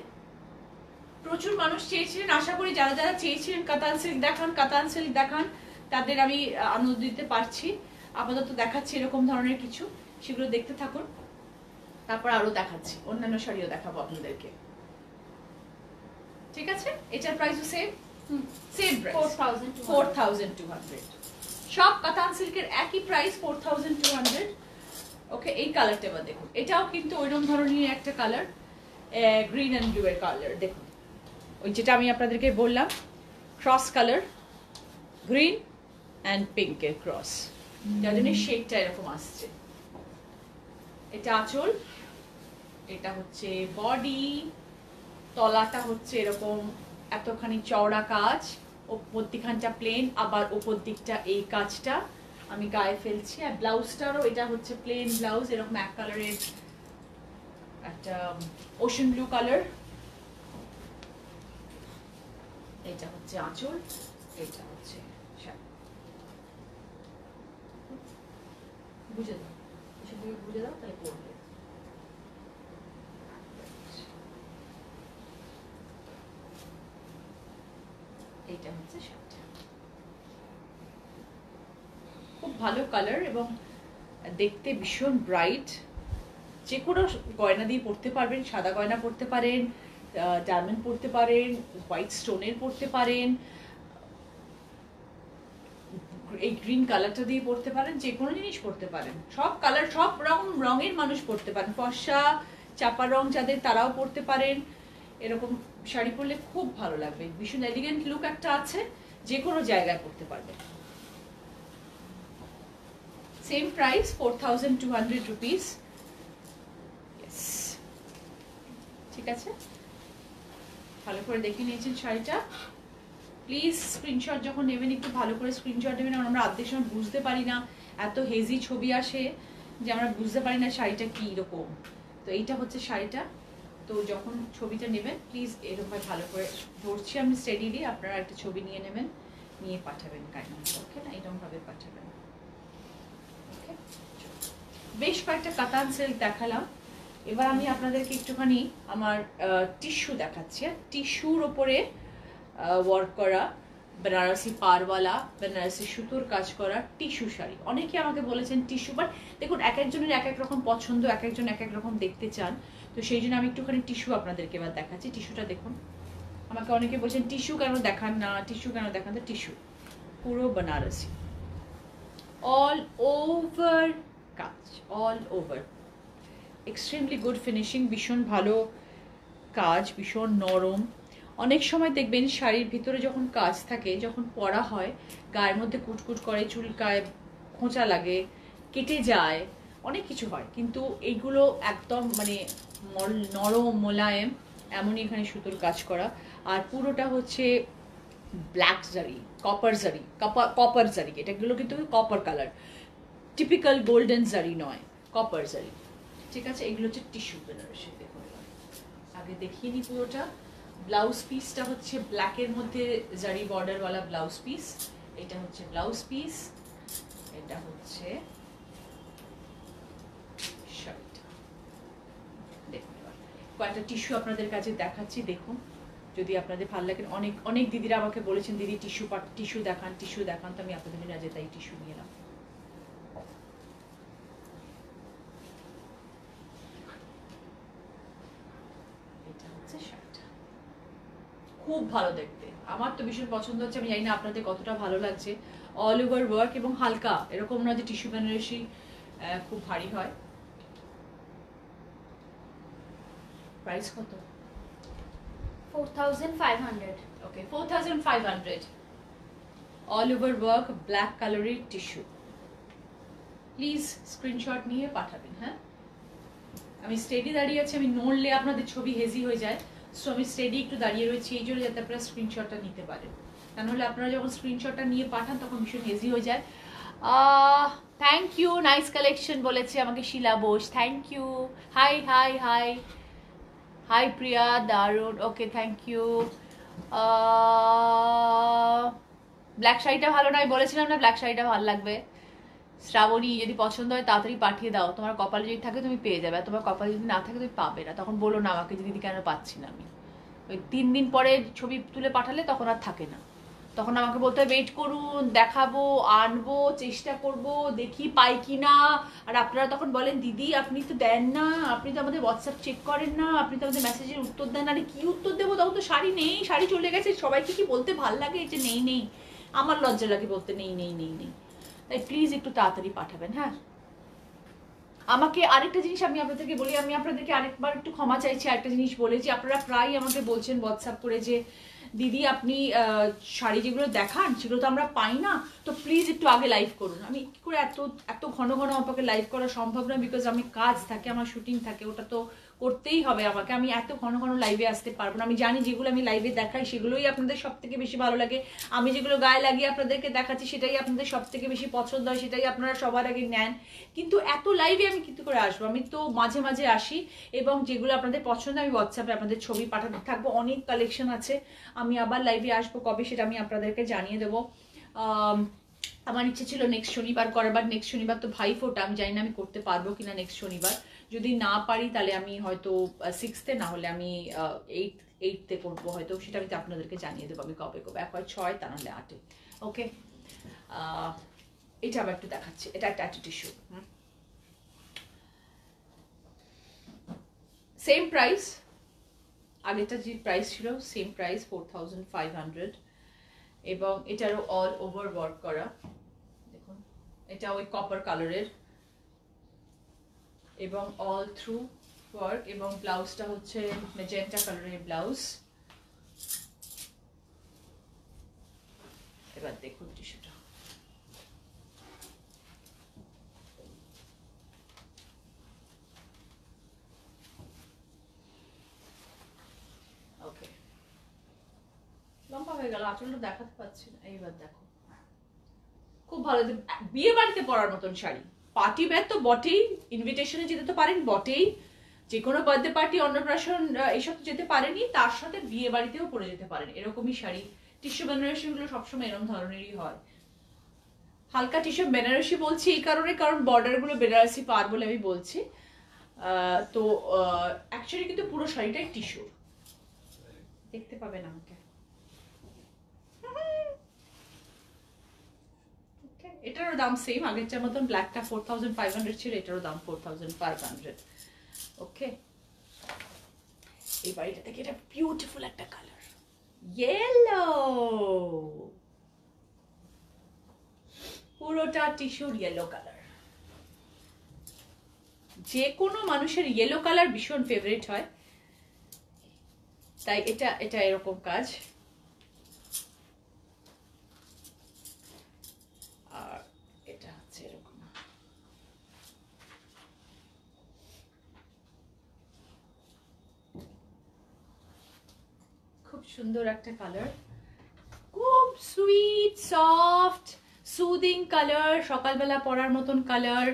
প্রচুর মানুষ চেয়েছিলেন, আশা করি যারা যারা চেয়েছিলেন কাতান সিল্ক দেখান, কাতান সিল্ক দেখান, তাদের আমি আনন্দ দিতে পারছি। আপাতত দেখাচ্ছি এরকম ধরনের কিছু, সেগুলো দেখতে থাকুন, তারপর আরো দেখাচ্ছি, অন্যান্য শাড়িও দেখাবো আপনাদেরকে। ঠিক আছে, এটার প্রাইসও সেম, সেম প্রাইস 4200। সব কাতান সিল্কের একই প্রাইস 4200। ওকে, এই কালারটা এবার দেখুন, এটাও কিন্তু ওইরকম ধরনের একটা কালার, গ্রিন এন্ড ব্লু এর কালার। দেখুন ওই যেটা আমি আপনাদেরকে বললাম, cross colour, green and pink এর ক্রস, যার জন্য শেডটা এরকম আসছে। এটা আঁচল, এটা হচ্ছে বডি, তলাটা হচ্ছে এরকম এতখানি চওড়া কাজ, ওপর দিকখানটা প্লেন, আবার ওপর দিকটা এই কাজটা আমি গায়ে ফেলছি। আর ব্লাউজটারও এটা হচ্ছে প্লেন ব্লাউজ, এরকম এক কালারের একটা ওশান ব্লু কালার। এটা হচ্ছে আঁচল, এটা হচ্ছে শাড়ি। বুঝে দাও, সেগুলো বুঝে দাও, তাহলে পড়বে। এইটা হচ্ছে শাড়িটা, খুব ভালো কালার এবং দেখতে ভীষণ ব্রাইট। যে কোনো গয়না দিয়ে পরতে পারবেন, সাদা গয়না পরতে পারেন, ডায়মন্ড পরতে পারেন, হোয়াইট স্টোনের পরতে পারেন, এই গ্রিন কালারটা দিয়ে পরতে পারেন, যে কোনো জিনিস পরতে পারেন। সব কালার, সব রকম রঙের মানুষ পরতে পারেন, ফর্সা চাপা রং যাদের তারাও পরতে পারেন। এরকম শাড়ি পরলে খুব ভালো লাগবে, ভীষণ এলিগেন্ট লুক একটা আছে, যে কোনো জায়গায় পরতে পারবে। Same price 4200 rupees. ঠিক আছে, ভালো করে দেখে নিয়েছেন শাড়িটা। প্লিজ স্ক্রিনশট যখন নেবেন একটু ভালো করে স্ক্রিনশট নেবেন, আমরা অর্ধেক সময় বুঝতে পারি না, এত হেজি ছবি আসে যে আমরা বুঝতে পারি না শাড়িটা কি রকম। তো এইটা হচ্ছে শাড়িটা, তো যখন ছবিটা নেবেন প্লিজ এরকম ভালো করে ধরছি আমি স্টেডিলি, আপনারা একটা ছবি নিয়ে নেবেন, নিয়ে পাঠাবেন কাইন্ডলি, ওকে না, এরকম ভাবে পাঠাবেন। ওকে, বেশ কয়েকটা কাতান সিল্ক দেখালাম, এবার আমি আপনাদেরকে একটুখানি আমার টিস্যু দেখাচ্ছি। টিস্যুর ওপরে ওয়ার্ক করা বেনারসি পারওয়ালা, বেনারসি সুতোর কাজ করা টিস্যু শাড়ি। অনেকে আমাকে বলেছেন টিস্যু, বাট দেখুন এক একজনের এক এক রকম পছন্দ, এক একজন এক এক রকম দেখতে চান, তো সেই জন্য আমি একটুখানি টিস্যু আপনাদেরকে এবার দেখাচ্ছি। টিস্যুটা দেখুন, আমাকে অনেকে বলছেন টিস্যু কেন দেখান না, টিস্যু কেন দেখান, তো টিস্যু পুরো বেনারসি, অল ওভার কাজ, all over, extremely good finishing, ভীষণ ভালো কাজ, ভীষণ নরম। অনেক সময় দেখবেন শাড়ির ভিতরে যখন কাজ থাকে, যখন পরা হয় গায়ের মধ্যে কুটকুট করে, চুলকায়, খোঁচা লাগে, কেটে যায়, অনেক কিছু হয়, কিন্তু এইগুলো একদম মানে নরম মোলায়েম, এমনই এখানে সুতোর কাজ করা। আর পুরোটা হচ্ছে ব্ল্যাক জারি, কপার জারি, কপার জারি, এটাগুলো কিন্তু কপার কালার, টিপিক্যাল গোল্ডেন জারি নয়, কপার জারি। ঠিক আছে, এগুলো হচ্ছে টিস্যু বেনারসি। দেখুন আগে দেখিয়ে নিই পুরোটা। ব্লাউজ পিসটা হচ্ছে ব্ল্যাকের মধ্যে জারি বর্ডারওয়ালা ব্লাউজ পিস, এটা হচ্ছে ব্লাউজ পিস, এটা হচ্ছে শার্ট। দেখুন কয়েকটা টিস্যু আপনাদের কাছে দেখাচ্ছি, দেখুন যদি আপনাদের ভালো লাগে। অনেক অনেক দিদিরা আমাকে বলেছেন দিদি টিস্যু দেখান, টিস্যু দেখান, তো আমি আপনাদের জন্য আজ তাই টিস্যু নিয়ে এলাম। খুব ভালো দেখতে, আমার তো ভীষণ পছন্দ হচ্ছে, আমি জানি না আপনাদের কতটা ভালো লাগছে। অল ওভার ওয়ার্ক এবং হালকা, এরকম না যে টিস্যু বেনারসি খুব ভারী হয়। প্রাইস কত? 4500। ওকে, 4500। অল ওভার ওয়ার্ক ব্ল্যাক কালারের টিস্যু। প্লিজ স্ক্রিনশট নিয়ে পাঠাবেন। হ্যাঁ, আমি স্টেডি দাঁড়িয়ে আছি, আমি নড়লে আপনাদের ছবি হেজি হয়ে যায়, সো আমি স্টেডি একটু দাঁড়িয়ে রয়েছি এই জন্য, যাতে আপনারা স্ক্রিনশটটা নিতে পারেন। তা নাহলে আপনারা যখন স্ক্রিনশটটা নিয়ে পাঠান তখন ভীষণ হেজি হয়ে যায়। থ্যাংক ইউ, নাইস কালেকশন বলেছে আমাকে Sheela Bose, thank you. Hi hi hi hi Priya, দারুণ, ওকে থ্যাংক ইউ। ব্ল্যাক শাড়িটা ভালো নয় বলেছিলাম না, ব্ল্যাক শাড়িটা ভালো লাগবে। শ্রাবণী, যদি পছন্দ হয় তাড়াতাড়ি পাঠিয়ে দাও, তোমার কপালে যদি থাকে তুমি পেয়ে যাবে, তোমার কপালে যদি না থাকে তুমি পাবে না। তখন বলো না আমাকে দিদি কেন পাচ্ছি না আমি। ওই 3 দিন পরে ছবি তুলে পাঠালে তখন আর থাকে না, তখন আমাকে বলতে হয় ওয়েট করুন, দেখাবো, আনবো, চেষ্টা করব, দেখি পাই কি না। আর আপনারা তখন বলেন দিদি আপনি তো দেন না, আপনি তো আমাদের হোয়াটসঅ্যাপ চেক করেন না, আপনি তো আমাদের মেসেজের উত্তর দেন না। আরে কি উত্তর দেবো, তখন তো শাড়ি নেই, শাড়ি চলে গেছে। সবাইকে কি বলতে ভাল লাগে যে নেই নেই? আমার লজ্জা লাগে বলতে নেই নেই নেই নেই। তাই প্লিজ একটু তাড়াতাড়ি পাঠাবেন। হ্যাঁ, আমাকে আরেকটা জিনিস আমি আপনাদেরকে বলি, আমি আপনাদেরকে আরেকবার একটু ক্ষমা চাইছি। আরেকটা জিনিস বলেছি, আপনারা প্রায় আমাকে বলছেন হোয়াটসঅ্যাপ করে যে দিদি আপনি শাড়ি যেগুলো দেখান সেগুলো তো আমরা পাই না, তো প্লিজ একটু আগে লাইভ করুন। আমি কি করে এত এত ঘন ঘন আমাকে লাইভ করা সম্ভব না, বিকজ আমি কাজ থাকে, আমার শুটিং থাকে, ওটা তো করতেই হবে আমাকে। আমি এত ঘন ঘন লাইভে আসতে পারবো না। আমি জানি যেগুলো আমি লাইভে দেখাই সেগুলোই আপনাদের সব থেকে বেশি ভালো লাগে, আমি যেগুলো গায়ে লাগিয়ে আপনাদেরকে দেখাচ্ছি সেটাই আপনাদের সব থেকে বেশি পছন্দ হয়, সেটাই আপনারা সবার আগে নেন। কিন্তু এত লাইভে আমি কিন্তু করে আসবো, আমি তো মাঝে মাঝে আসি, এবং যেগুলো আপনাদের পছন্দ আমি হোয়াটসঅ্যাপে আপনাদের ছবি পাঠাতে থাকবো। অনেক কালেকশন আছে, আমি আবার লাইভে আসবো, কবে সেটা আমি আপনাদেরকে জানিয়ে দেবো। আমার ইচ্ছে ছিল নেক্সট শনিবার করবার, নেক্সট শনিবার তো ভাইফোঁটা, আমি জানি না আমি করতে পারবো কিনা নেক্সট শনিবার। যদি না পারি তাহলে আমি হয়তো 6th না হলে আমি 8th করবো হয়তো, সেটা আমি আপনাদেরকে জানিয়ে দেবো আমি কবে করবো। এক হয় 6 তা নাহলে 8। ওকে, এটা আবার একটু দেখাচ্ছি, এটা একটা টিস্যু। সেম প্রাইস, আগেটা যে প্রাইস ছিল সেম প্রাইস 4500, এবং এটারও অল ওভার ওয়ার্ক করা। দেখুন এটা ওই কপার কালারের, এবং অল থ্রু ওয়ার্ক, এবং ব্লাউজটা হচ্ছে ম্যাজেন্টা কালারের ব্লাউজ। এবার দেখুন টিস্যুটা, ওকে লম্বা হয়ে গেল, আঁচলটা দেখাতে পাচ্ছি না। এইবার দেখো, খুব ভালো, বিয়ে বাড়িতে পরার মতন শাড়ি। পার্টি ব্যাগ তো বটেই, ইনভিটেশনে যেতে তো পারেন বটেই, যে কোনো বার্থডে পার্টি, অন্নপ্রাশন এইসব যেতে পারেনি, তার সাথে বিয়ে বাড়িতেও পরে যেতে পারেন এরকমই শাড়ি। টিস্যু বেনারসি গুলো সবসময় এরকম ধরনেরই হয়। হালকা টিস্যু বেনারসি বলছি এই কারণে, কারণ বর্ডার গুলো বেনারসি পার বলে আমি বলছি। তো অ্যাকচুয়ালি কিন্তু পুরো শাড়িটাই টিস্যু, দেখতে পাবেন আমাকে। এটারও দাম সেম, আগেরটার মতন ব্ল্যাকটা 4500 ছিল, এটারও দাম 4500। ওকে, এই বাড়িটা থেকে এটা বিউটিফুল একটা কালার, ইয়েলো, পুরোটা টিস্যুর ইয়েলো কালার। যে কোনো মানুষের ইয়েলো কালার ভীষণ ফেভারিট হয়, তাই এটা এটা এরকম কাজ। আর এটা হচ্ছে এরকম, খুব সুন্দর একটা কালার, খুব সুইট সফট সুদিং কালার, সকালবেলা পরার মতন কালার।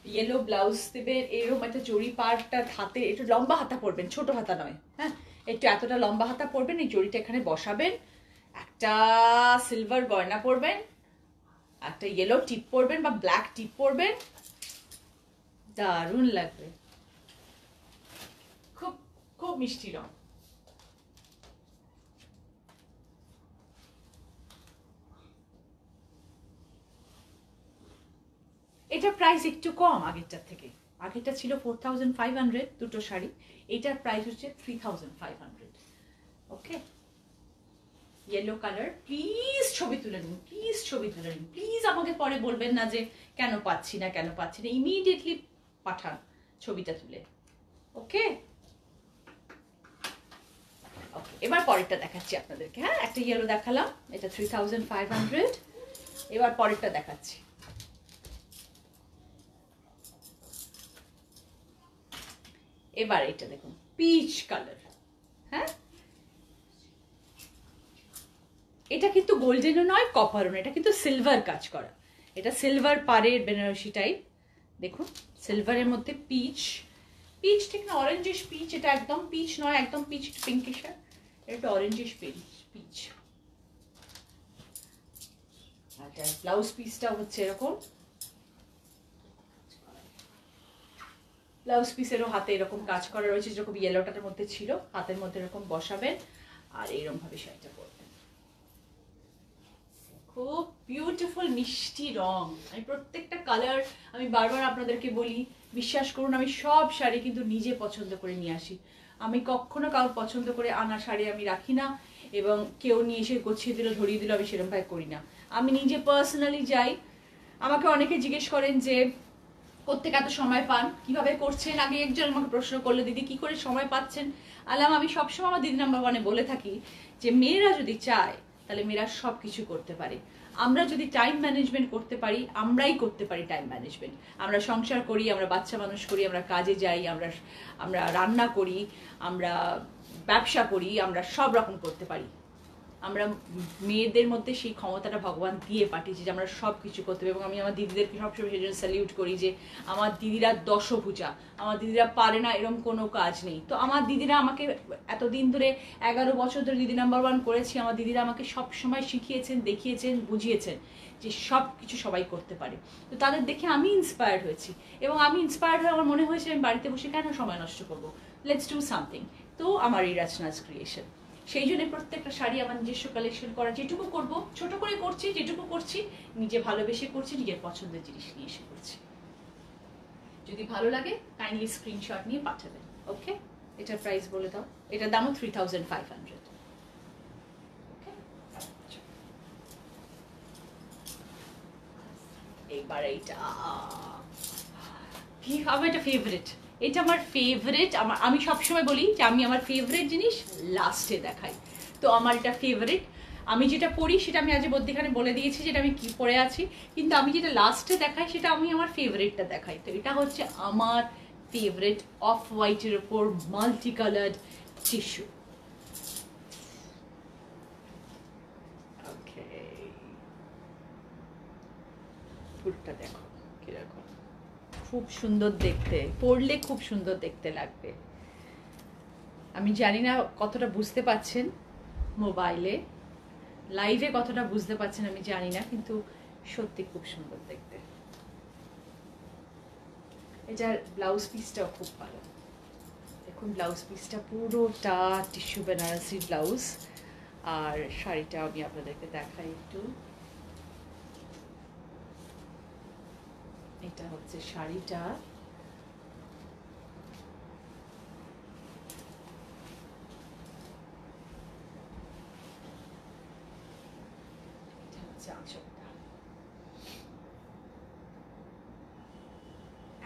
ইয়েলো ব্লাউজ দেবেন, এরকম একটা জড়ি পাড়টা হাতে, একটু লম্বা হাতা পরবেন, ছোট হাতা নয়, হ্যাঁ একটু এতটা লম্বা হাতা পরবেন, এই জড়িটা এখানে বসাবেন, একটা সিলভার গয়না পরবেন, একটা ইয়েলো টিপ পরবেন বা ব্ল্যাক টিপ পরবেন, দারুণ লাগবে, খুব খুব মিষ্টি রং। এটার প্রাইস একটু কম আগেরটার থেকে, আগেরটা ছিল 4500 দুটো শাড়ি, এটার প্রাইস হচ্ছে 3500। ওকে, ইয়েলো কালার, প্লিজ ছবি তুলে নিন, প্লিজ ছবি তুলে নিন, প্লিজ আমাকে পরে বলবেন না যে কেন পাচ্ছি না কেন পাচ্ছি না, ইমিডিয়েটলি পাঠান ছবিটা তুলে। ওকে, ওকে, এবার পরেরটা দেখাচ্ছি আপনাদেরকে। হ্যাঁ, একটা ইয়েলো দেখালাম, এটা 3500। এবার পরেরটা দেখাচ্ছি। এবার এটা দেখুন, পিচ কালার। হ্যাঁ, এটা কিন্তু গোল্ডেনও নয়, কপারও নয়, এটা কিন্তু সিলভার কাজ করা। এটা সিলভার পাড়ের বেনারসি টাইপ। দেখুন, সিলভারের মধ্যে পিচ, পিচ ঠিক না অরেঞ্জিশ পিচ, এটা একদম পিচ নয়, একদম পিচ পিঙ্কিশ, এটা অরেঞ্জিশ পিচ। আচ্ছা, ব্লাউজ পিসটা হচ্ছে এরকম, ব্লাউজ পিসেরও হাতে এরকম কাজ করা রয়েছে, যেরকম ইয়েলোটার মধ্যে ছিল, হাতের মধ্যে এরকম বসাবেন আর এইরকম ভাবে শাড়িটা পরবেন। খুব বিউটিফুল মিষ্টি রং। আমি প্রত্যেকটা কালার আমি বারবার আপনাদেরকে বলি, বিশ্বাস করুন আমি সব শাড়ি কিন্তু নিজে পছন্দ করে নিয়ে আসি। আমি কখনো কারোর পছন্দ করে আনা শাড়ি আমি রাখি না, এবং কেউ নিয়ে এসে গোছিয়ে দিল ধরিয়ে দিল আমি সেরকম ভাবে করি না। আমি নিজে পার্সোনালি যাই। আমাকে অনেকে জিজ্ঞেস করেন যে কোত্থেকে এত সময় পান, কিভাবে করছেন। আগে একজন আমাকে প্রশ্ন করলো, দিদি কি করে সময় পাচ্ছেন। আলাম, আমি সবসময় আমার দিদি নাম্বার 1-এ বলে থাকি যে মেয়েরা যদি চায় তাহলে মেয়েরা সব কিছু করতে পারে। আমরা যদি টাইম ম্যানেজমেন্ট করতে পারি, আমরাই করতে পারি টাইম ম্যানেজমেন্ট। আমরা সংসার করি, আমরা বাচ্চা মানুষ করি, আমরা কাজে যাই, আমরা রান্না করি, আমরা ব্যবসা করি, আমরা সব রকম করতে পারি। আমরা মেয়েদের মধ্যে সেই ক্ষমতাটা ভগবান দিয়ে পাঠিয়েছে যে আমরা সব কিছু করতে পারি। এবং আমি আমার দিদিদেরকে সবসময় সেই জন্য স্যালিউট করি যে আমার দিদিরা দশভুজা, আমার দিদিরা পারে না এরকম কোনো কাজ নেই। তো আমার দিদিরা আমাকে এতদিন ধরে 11 বছর ধরে দিদি নাম্বার 1 করেছি, আমার দিদিরা আমাকে সব সময় শিখিয়েছেন, দেখিয়েছেন, বুঝিয়েছেন যে সব কিছু সবাই করতে পারে। তো তাদের দেখে আমি ইন্সপায়ার্ড হয়েছি, এবং আমি ইন্সপায়ার্ড হয়ে আমার মনে হয়েছে আমি বাড়িতে বসে কেন সময় নষ্ট করবো, লেটস ডু সামথিং। তো আমার এই রাচনাজ ক্রিয়েশন, সেই জন্য প্রত্যেকটা শাড়ি আমার নিজস্ব কালেকশন করা, যেটুকু করব ছোট করে করছি, যেটুকু করছি নিজে ভালোবেসে করছি, নিজের পছন্দের জিনিস নিয়ে এসে করছি। যদি ভালো লাগে কাইন্ডলি স্ক্রিনশট নিয়ে পাঠাবেন। ওকে, এটার প্রাইস বলে দাও। এটার দামও 3500। এইবার এইটা কি হবে, এটা ফেভারিট, এটা আমার ফেভারিট। আমি সবসময় বলি যে আমি আমার ফেভারিট জিনিস লাস্টে দেখাই। তো আমার এটা ফেভারিট। আমি যেটা পরি সেটা আমি আজ মধ্যেখানে বলে দিয়েছি যেটা আমি কি পরে আছি, কিন্তু আমি যেটা লাস্টে দেখাই সেটা আমি আমার ফেভারিটটা দেখাই। তো এটা হচ্ছে আমার ফেভারিট, অফ হোয়াইটের উপর মাল্টি কালার্ড টিস্যু। ওকে, ফুলটা দেখো কিরকম, খুব সুন্দর দেখতে, পরলে খুব সুন্দর দেখতে লাগবে। আমি জানি না কতটা বুঝতে পাচ্ছেন মোবাইলে, লাইভে কতটা বুঝতে পাচ্ছেন আমি জানি না, কিন্তু সত্যি খুব সুন্দর দেখতে। এটার ব্লাউজ পিসটাও খুব ভালো। দেখুন ব্লাউজ পিসটা পুরোটা টিস্যু বেনারসি ব্লাউজ, আর শাড়িটা আমি আপনাদেরকে দেখাই একটু। এটা হচ্ছে শাড়িটা, এটা হচ্ছে আঁচলটা।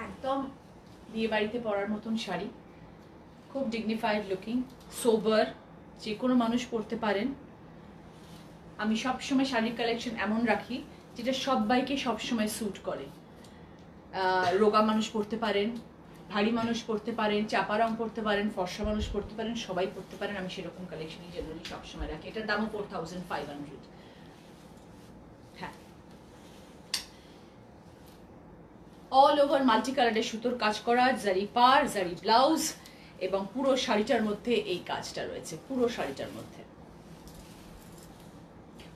একদম বিয়ে বাড়িতে পরার মতন শাড়ি, খুব ডিগনিফাইড লুকিং, সোবার, যে কোনো মানুষ পরতে পারেন। আমি সবসময় শাড়ির কালেকশন এমন রাখি যেটা সবাইকে সবসময় স্যুট করে। রোগা মানুষ পরতে পারেন, ভারী মানুষ পরতে পারেন, চাপা রং পরতে পারেন, ফর্সা মানুষ পরতে পারেন, সবাই পরতে পারেন। আমি সেরকম কালেকশনই জেনারেলি সবসময় রাখি। এটার দামও 4500। হ্যাঁ, অল ওভার মাল্টি কালারের সুতোর কাজ করা, জারি পার, জারি ব্লাউজ, এবং পুরো শাড়িটার মধ্যে এই কাজটা রয়েছে, পুরো শাড়িটার মধ্যে।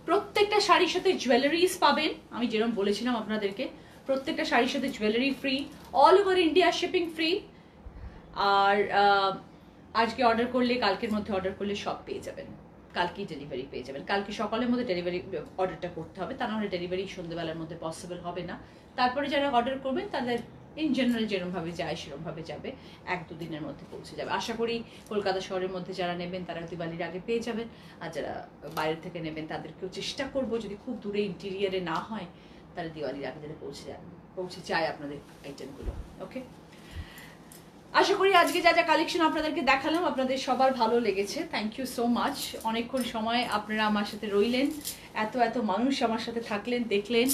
প্রত্যেকটা শাড়ির সাথে জুয়েলারিজ পাবেন, আমি যেরকম বলেছিলাম আপনাদেরকে, প্রত্যেকটা শাড়ির সাথে jewellery free, all over India shipping free. আর আজকে অর্ডার করলে, কালকের মধ্যে অর্ডার করলে সব পেয়ে যাবেন, কালকেই ডেলিভারি পেয়ে যাবেন। কালকে সকালের মধ্যে ডেলিভারি অর্ডারটা করতে হবে, তা নাহলে ডেলিভারি সন্ধ্যেবেলার মধ্যে পসিবল হবে না। তারপরে যারা অর্ডার করবেন তাদের ইন জেনারেল যেরকমভাবে যায় সেরকমভাবে যাবে, 1-2 দিনের মধ্যে পৌঁছে যাবে। আশা করি কলকাতা শহরের মধ্যে যারা নেবেন তারা দিওয়ালির আগে পেয়ে যাবেন, আর যারা বাইরে থেকে নেবেন তাদেরকেও চেষ্টা করব, যদি খুব দূরে ইন্টেরিয়ারে না হয় তাহলে দিওয়ালির আগে যাতে পৌঁছে যায় আপনাদের আইটেমগুলো। ওকে, আশা করি আজকে যা যা কালেকশন আপনাদেরকে দেখালাম আপনাদের সবার ভালো লেগেছে। Thank you so much. অনেকক্ষণ সময় আপনারা আমার সাথে রইলেন, এত মানুষ আমার সাথে থাকলেন, দেখলেন।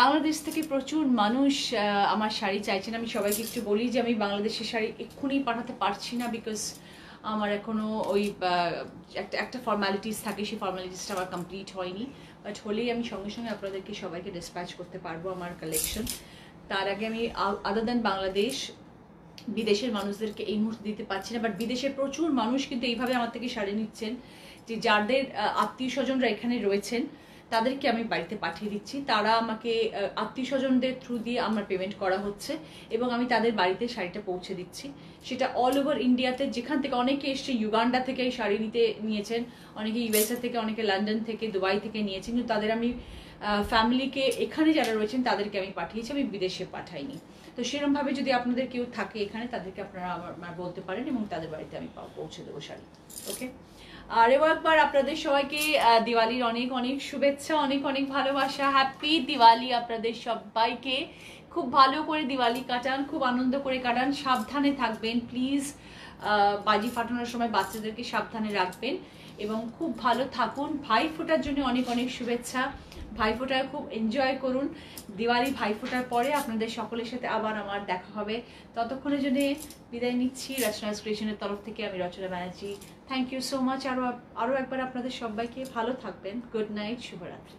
বাংলাদেশ থেকে প্রচুর মানুষ আমার শাড়ি চাইছেন। আমি সবাইকে একটু বলি যে আমি বাংলাদেশের শাড়ি এক্ষুনি পাঠাতে পারছি না, বিকজ আমার এখনও ওই একটা ফর্ম্যালিটিস থাকে, সেই ফর্ম্যালিটিসটা আমার কমপ্লিট হয়নি। বাট হলেই আমি সঙ্গে সঙ্গে আপনাদেরকে সবাইকে ডিসপ্যাচ করতে পারবো আমার কালেকশন। তার আগে আমি আদার দ্যান বাংলাদেশ বিদেশের মানুষদেরকে এই মুহূর্তে দিতে পারছি না, বাট বিদেশের প্রচুর মানুষ কিন্তু এইভাবে আমার থেকে শাড়ি নিচ্ছেন যে যাদের আত্মীয় স্বজনরা এখানে রয়েছেন তাদেরকে আমি বাড়িতে পাঠিয়ে দিচ্ছি। তারা আমাকে আত্মীয় স্বজনদের থ্রু দিয়ে আমার পেমেন্ট করা হচ্ছে এবং আমি তাদের বাড়িতে শাড়িটা পৌঁছে দিচ্ছি। সেটা অল ওভার ইন্ডিয়াতে, যেখান থেকে অনেকে এসছে ইউগান্ডা থেকে এই শাড়ি নিয়েছেন, অনেকে ইউএসএ থেকে, অনেকে লন্ডন থেকে, দুবাই থেকে নিয়েছেন, কিন্তু তাদের আমি ফ্যামিলিকে এখানে যারা রয়েছেন তাদেরকে আমি পাঠিয়েছি, আমি বিদেশে পাঠাইনি। তো সেরকমভাবে যদি আপনাদের কেউ থাকে এখানে তাদেরকে আপনারা আমার বলতে পারেন এবং তাদের বাড়িতে আমি পৌঁছে দেবো শাড়ি। ওকে, আর একবার আপনাদের সবাইকে দিওয়ালির অনেক অনেক শুভেচ্ছা, অনেক অনেক ভালোবাসা। হ্যাপি দিওয়ালি আপনাদের সবাইকে। খুব ভালো করে দিওয়ালি কাটান, খুব আনন্দ করে কাটান, সাবধানে থাকবেন প্লিজ। বাজি ফাটানোর সময় বাচ্চাদেরকে সাবধানে রাখবেন এবং খুব ভালো থাকুন। ভাইফোঁটার জন্য অনেক অনেক শুভেচ্ছা। ভাইফোঁটায় খুব এনজয় করুন। দিওয়ালি ভাইফোঁটার পরে আপনাদের সকলের সাথে আবার আমার দেখা হবে। ততক্ষণের জন্য বিদায় নিচ্ছি রচনা ক্রিয়েশনের তরফ থেকে। আমি Rachana Banerjee. Thank you so much. আরও একবার আপনাদের সবাইকে ভালো থাকবেন। গুড নাইট, শুভরাত্রি।